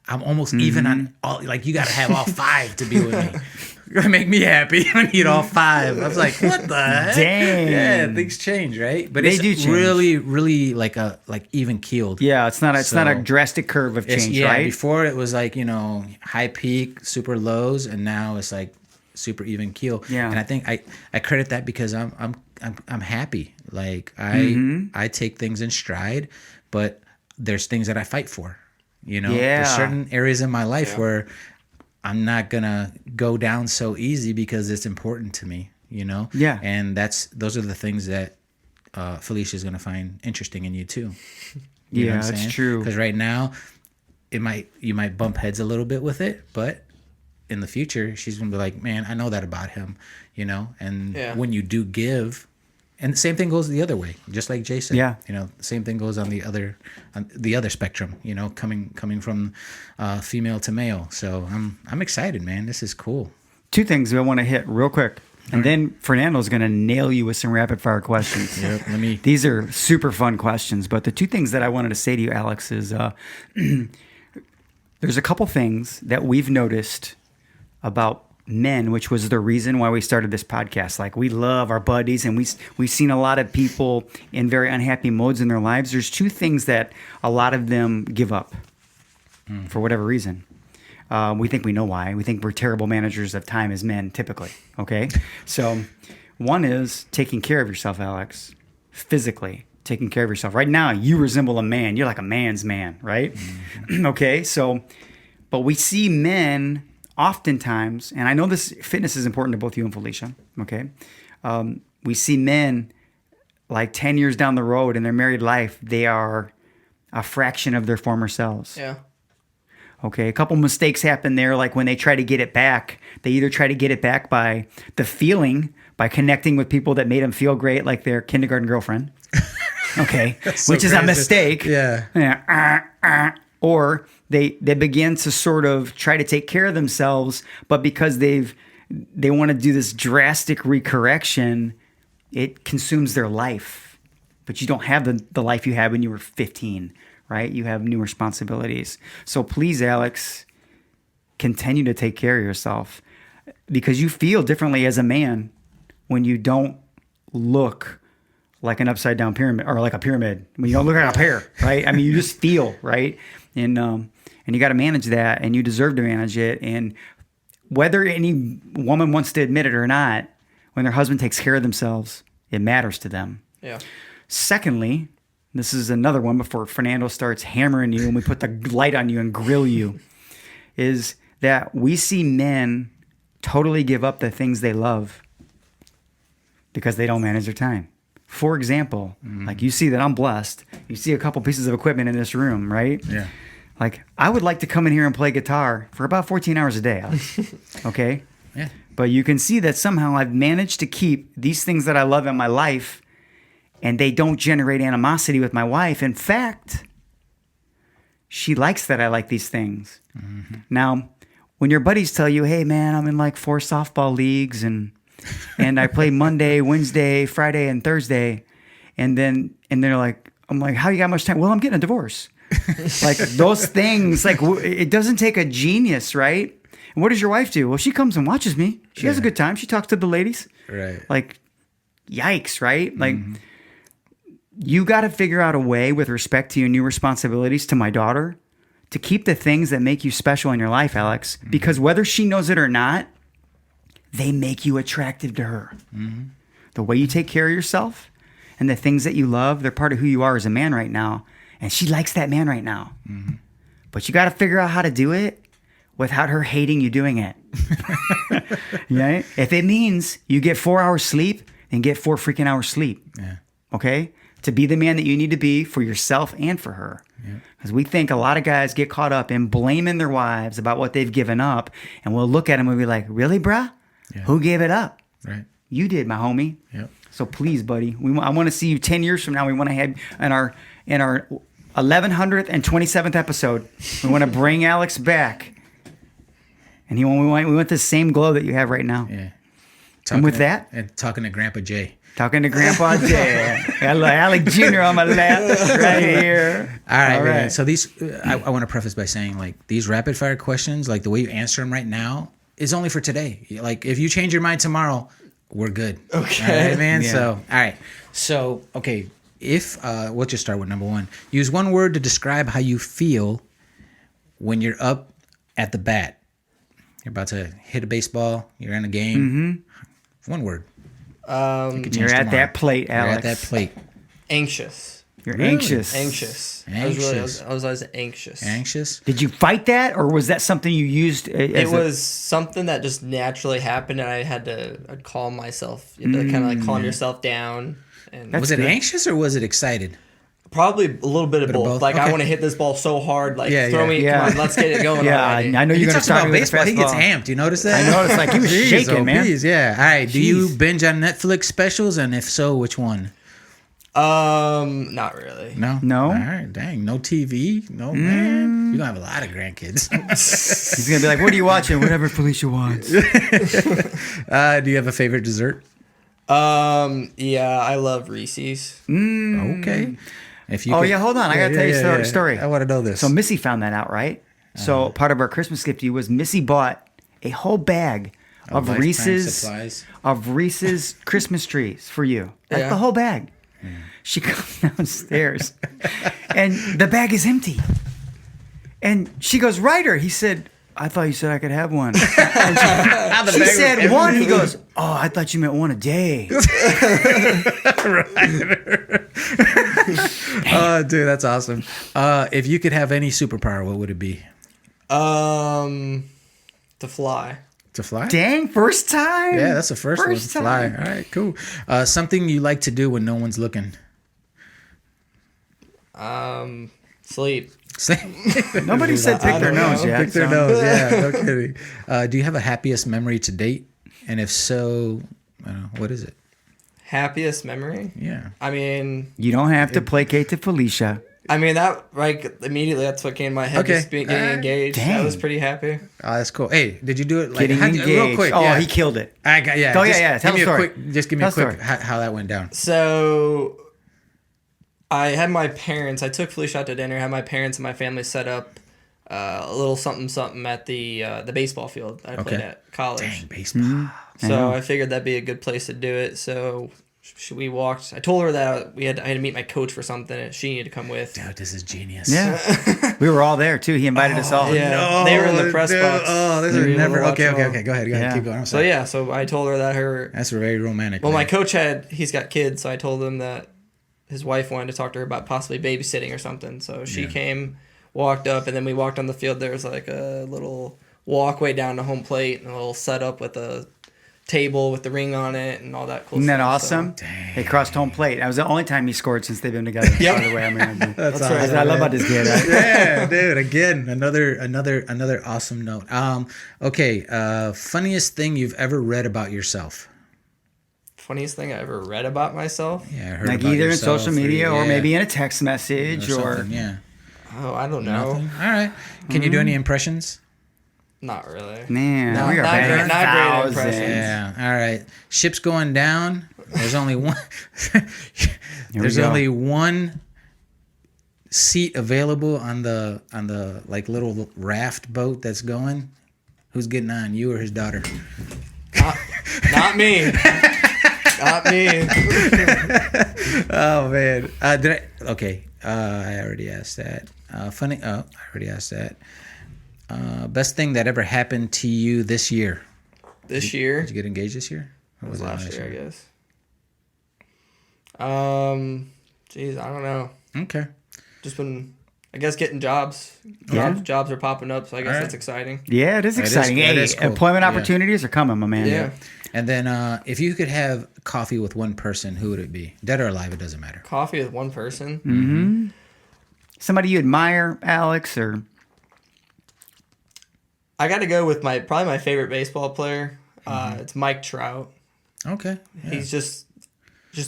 I'm almost even on all. Like you got to have all 5 to be with me. You're gonna make me happy. I need all 5. I was like, what the heck? Dang. Yeah, things change, right? But They it's do change. really, really like even keeled. Yeah, it's not a drastic curve of change, right? Before it was like high peak, super lows, and now it's like super even keel. Yeah. And I think I credit that because I'm happy. Like I take things in stride, but there's things that I fight for. There's certain areas in my life where I'm not gonna go down so easy because it's important to me. Yeah. And those are the things that Felicia is gonna find interesting in you too. You know Yeah, what I'm that's saying? true. Because right now, you might bump heads a little bit with it, but in the future, she's gonna be like, man, I know that about him, you know. And when you do give, and the same thing goes the other way, just like Jay said. Yeah. You know, the same thing goes on the other spectrum. You know, coming from female to male. So I'm excited, man. This is cool. 2 things I want to hit real quick. And then Fernando's going to nail you with some rapid fire questions. Yep, These are super fun questions. But the 2 things that I wanted to say to you, Alex, is there's a couple things that we've noticed about men, which was the reason why we started this podcast. Like, we love our buddies, and we've seen a lot of people in very unhappy modes in their lives. There's 2 things that a lot of them give up for whatever reason. We think we know why. We think we're terrible managers of time as men, typically. Okay? So one is taking care of yourself, Alex, physically taking care of yourself. Right now, you resemble a man. You're like a man's man, right? Mm-hmm. Okay? So, but we see men oftentimes, and I know this fitness is important to both you and Felicia, okay? We see men like 10 years down the road in their married life, they are a fraction of their former selves. Yeah. Okay, a couple mistakes happen there, like when they try to get it back. They either try to get it back by the feeling, by connecting with people that made them feel great, like their kindergarten girlfriend. Okay, so which is a mistake. Yeah. Or they begin to sort of try to take care of themselves, but because they want to do this drastic recorrection, it consumes their life. But you don't have the life you had when you were 15. Right? You have new responsibilities. So please, Alex, continue to take care of yourself, because you feel differently as a man when you don't look like an upside down pyramid, or like a pyramid, when you don't look like a pear, right? I mean, you just feel, right? And you got to manage that, and you deserve to manage it. And whether any woman wants to admit it or not, when their husband takes care of themselves, it matters to them. Yeah. Secondly, this is another one before Fernando starts hammering you and we put the light on you and grill you, is that we see men totally give up the things they love because they don't manage their time. For example, like you see that I'm blessed. You see a couple pieces of equipment in this room, right? Yeah. Like, I would like to come in here and play guitar for about 14 hours a day, Alex. Okay? Yeah. But you can see that somehow I've managed to keep these things that I love in my life, and they don't generate animosity with my wife. In fact, she likes that I like these things. Mm-hmm. Now, when your buddies tell you, hey, man, I'm in like 4 softball leagues, and I play Monday, Wednesday, Friday, and Thursday, and they're like, I'm like, how you got much time? Well, I'm getting a divorce. Like, those things, like, it doesn't take a genius, right? And what does your wife do? Well, she comes and watches me. She has a good time. She talks to the ladies. Right. Like, yikes, right? Like, you got to figure out a way with respect to your new responsibilities to my daughter to keep the things that make you special in your life, Alex, because whether she knows it or not, they make you attractive to her. The way you take care of yourself and the things that you love, they're part of who you are as a man right now. And she likes that man right now. But you got to figure out how to do it without her hating you doing it. Right? If it means you get 4 hours sleep, then get 4 freaking hours sleep. Yeah. Okay? To be the man that you need to be for yourself and for her. Because we think a lot of guys get caught up in blaming their wives about what they've given up. And we'll look at them and be like, really, bruh? Yeah. Who gave it up? Right. You did, my homie. Yep. So please, buddy, I want to see you 10 years from now. We want to have in our 1127th episode, we want to bring Alex back. And we want the same glow that you have right now. Yeah. And with that, and talking to Grandpa Jay. Talking to Grandpa Jay. Alec Jr. on my lap right here. All right, man. So these, I want to preface by saying, like, these rapid fire questions, like the way you answer them right now, is only for today. Like, if you change your mind tomorrow, we're good. Okay. All right, man. Yeah. So, all right. So, okay. If, we'll just start with number 1. Use one word to describe how you feel when you're up at the bat. You're about to hit a baseball. You're in a game. One word. You're at that plate, Alex. You're at that plate. Anxious. You're anxious. Anxious. Anxious. I was anxious. Anxious? Did you fight that, or was that something you used? It was something that just naturally happened, and I'd calm myself. You had to kind of like calm yourself down. And was it anxious or was it excited? Probably a little bit of Bit of both. both? Like, I Okay. want to hit this ball so hard. Like, Yeah, throw yeah. me. Yeah. Come on, let's get it going. Yeah, already. I know He you're going to talks start about me with a baseball. He gets fastball. amped. You notice that? I noticed, like, he was Jeez, shaking, man. geez, yeah. All right. Do you Jeez. binge on Netflix specials? And if so, which one? Not really. No? No? All right. Dang. No TV? No, man. You're going to have a lot of grandkids. He's going to be like, what are you watching? Whatever Felicia wants. Do you have a favorite dessert? Yeah, I love Reese's. Okay. If you Oh, could- yeah, hold on. I got to tell you a story. I want to know this. So Missy found that out, right? So part of our Christmas gift to you was Missy bought a whole bag of lifetime Reese's supplies. Christmas trees for you. Like Yeah. the whole bag. She comes downstairs and the bag is empty. And she goes, Ryder. He said, I thought you said I could have one. And she said one. He goes, oh, I thought you meant one a day. Oh, dude, that's awesome. If you could have any superpower, what would it be? To fly. To fly? Dang, first time. Yeah, that's the first one. First Fly. time. All right, cool. Something you like to do when no one's looking. Sleep. Nobody said pick their nose yet. Pick their so- nose. Yeah, no kidding. Do you have a happiest memory to date? And if so, what is it? Happiest memory? Yeah. I mean, You don't have to placate to Felicia. that, like, immediately that's what came to my head. Okay. Just getting engaged. I Dang. was pretty happy. Oh, that's cool. Hey, did you do it like Getting real engaged. quick? Oh, yeah. he killed it. I got yeah. Oh, yeah, just yeah. Tell give me the a story. quick. Just give me Tell a the quick story. how that went down. So I had my parents. I took Felicia out to dinner. Had my parents and my family set up a little something at the baseball field I played at college. Dang, baseball. Mm-hmm. So I figured that'd be a good place to do it. So we walked. I told her that I had to meet my coach for something. And she needed to come with. Dude, this is genius. Yeah. We were all there, too. He invited us all. Yeah, they were in the press dude, box. Oh, this They is were never. watching Okay. all. Go ahead. Yeah. Keep going. I'm So sorry. yeah, so I told her that That's very romantic. Well, man. my coach he's got kids, so I told him that his wife wanted to talk to her about possibly babysitting or something. So she came, walked up, and then we walked on the field. There was like a little walkway down to home plate and a little setup with a table with the ring on it and all that cool Isn't that stuff. awesome? So, They crossed home plate. That was the only time he scored since they've been together. Yep. By the way, I mean, that's awesome. right. I love about this kid. Yeah, dude. Again, another awesome note. Okay. Funniest thing you've ever read about yourself? Funniest thing I ever read about myself? Yeah, I heard Like about either in yourself social media or yeah, maybe in a text message or something, yeah. Oh, I don't know. Nothing? All right. Can you do any impressions? Not really. man, Not- we are not banging great- not great 1,000. impressions. Yeah. All right. Ship's going down. There's only one. we There's go. only one seat available on the like little raft boat that's going. Who's getting on? You or his daughter? Not me. Not me. Oh man. Okay. I already asked that. Funny. Oh, I already asked that. Best thing that ever happened to you this year? This year? Did you get engaged this year? Or It was it last year, I guess. Geez, I don't know. Okay. Just been, I guess, getting jobs. Yeah. Jobs are popping up, so I guess All right. that's exciting. Yeah, it is exciting. that Hey, is cool. employment Yeah. opportunities are coming, my man. Yeah. And then if you could have coffee with one person, who would it be? Dead or alive, it doesn't matter. Coffee with one person. Mm-hmm. Somebody you admire, Alex, or I got to go with probably my favorite baseball player. It's Mike Trout. Okay. Yeah. He's just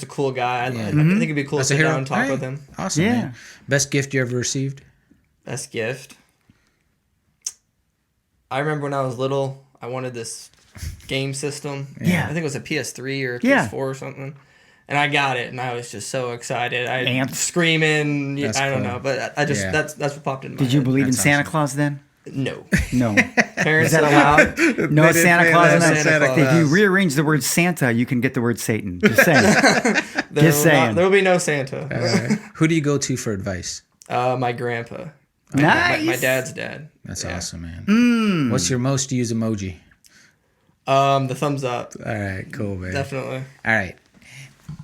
a cool guy. I Mm-hmm. think it'd be cool to sit down and talk All right. with him. Awesome. Yeah. Man. Best gift you ever received? Best gift. I remember when I was little, I wanted this game system. Yeah. I think it was a PS3 or a Yeah. PS4 or something. And I got it, and I was just so excited. I Amped. screaming. That's I don't cool. know, but I just Yeah. that's what popped in my did you head. believe in That's Santa awesome. Claus then? No. No. Parents Is that allowed? allowed? No didn't Santa say Claus that. in that. Santa If you Claus. rearrange the word Santa, you can get the word Satan. Just saying. Just saying. There will be no Santa. Who do you go to for advice? My grandpa. Nice. My dad's dad. That's Yeah. awesome, man. What's your most used emoji? The thumbs up. All right, cool, man. Definitely. All right.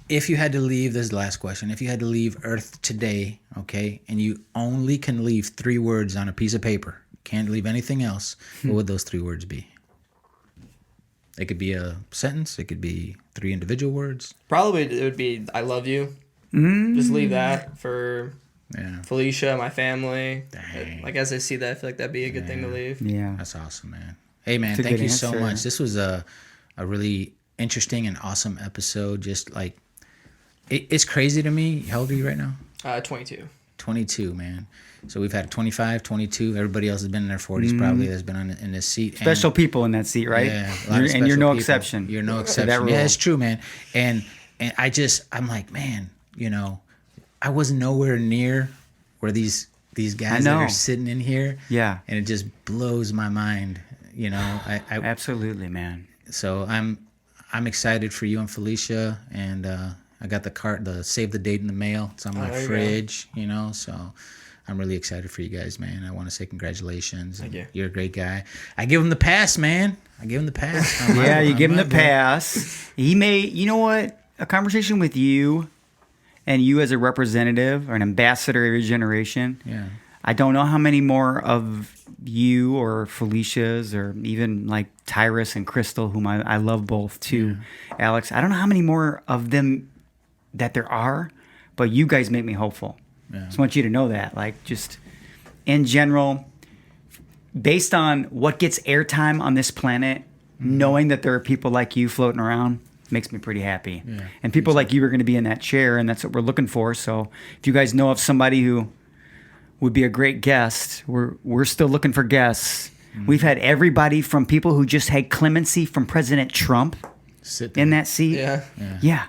If you had to leave, this is the last question. If you had to leave Earth today, okay, and you only can leave 3 words on a piece of paper, can't leave anything else, what would those 3 words be? It could be a sentence. It could be 3 individual words. Probably it would be I love you. Just leave that for Yeah. Felicia, my family. Dang. Like, as I see that, I feel like that'd be a good thing to leave. Yeah. That's awesome, man. Hey, man, That's a thank good you so answer. much. This was a really interesting and awesome episode. Just like, it's crazy to me. How old are you right now? 22. 22, man. So we've had 25, 22. Everybody else has been in their 40s probably that's been in this seat. Special people in that seat, right? Yeah. And you're no exception. You're no to exception. that rule. Yeah, it's true, man. And I'm like, man, you know, I was nowhere near where these guys that are sitting in here. Yeah. And it just blows my mind, you know. I Absolutely, man. So I'm excited for you and Felicia, and I got the save the date in the mail. It's on my fridge, you know. So I'm really excited for you guys, man. I want to say congratulations. Thank you. You're a great guy. I give him the pass, man. I give him the pass. Yeah, you give him the pass. He may, you know what? A conversation with you and you as a representative or an ambassador of your generation. Yeah. I don't know how many more of you or Felicia's or even like Tyrus and Crystal, whom I love both too, Alex. I don't know how many more of them that there are, but you guys make me hopeful. Yeah. Just want you to know that. Like, just in general, based on what gets airtime on this planet, knowing that there are people like you floating around makes me pretty happy. Yeah. And people like you are going to be in that chair, and that's what we're looking for. So if you guys know of somebody who would be a great guest, we're still looking for guests. We've had everybody from people who just had clemency from President Trump Sit there. in that seat. Yeah.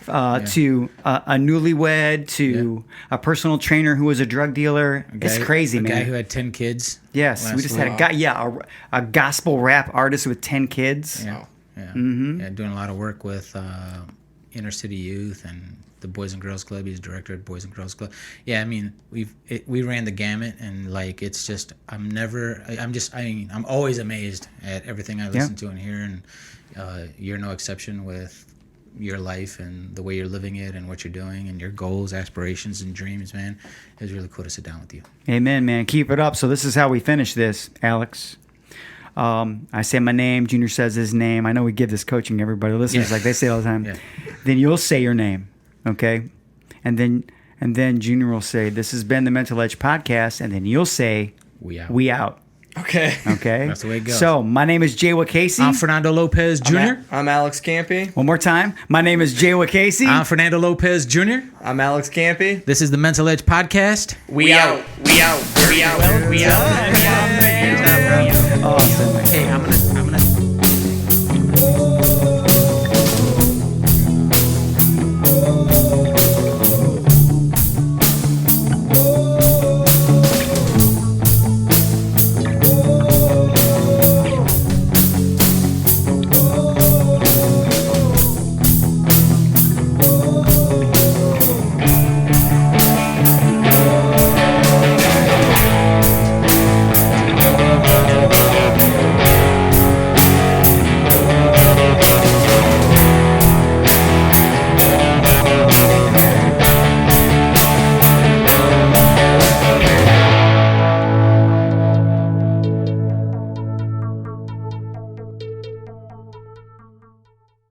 To a newlywed, to a personal trainer who was a drug dealer. It's crazy, a man. A guy who had 10 kids. Yes, we just had a guy. A gospel rap artist with 10 kids. Yeah. Yeah. Mm-hmm. Yeah, doing a lot of work with inner city youth and the Boys and Girls Club. He's director at Boys and Girls Club. Yeah, I mean, we ran the gamut, and like, it's just, I'm always amazed at everything I listen to and hear, and you're no exception with your life and the way you're living it and what you're doing and your goals, aspirations, and dreams, man. It was really cool to sit down with you. Amen, man. Keep it up. So this is how we finish this, Alex. I say my name. Junior says his name. I know we give this coaching everybody listens like they say all the time. Yeah. Then you'll say your name, okay? And then Junior will say, "This has been the Mental Edge Podcast," and then you'll say, We out. We out. Okay. Okay. That's the way it goes. So my name is Jay Casey. I'm Fernando Lopez Jr. I'm Alex Campe. One more time. My name is Jay Casey. I'm Fernando Lopez Jr. I'm Alex Campe. This is the Mental Edge Podcast. We out. We out. We out. We out. We out.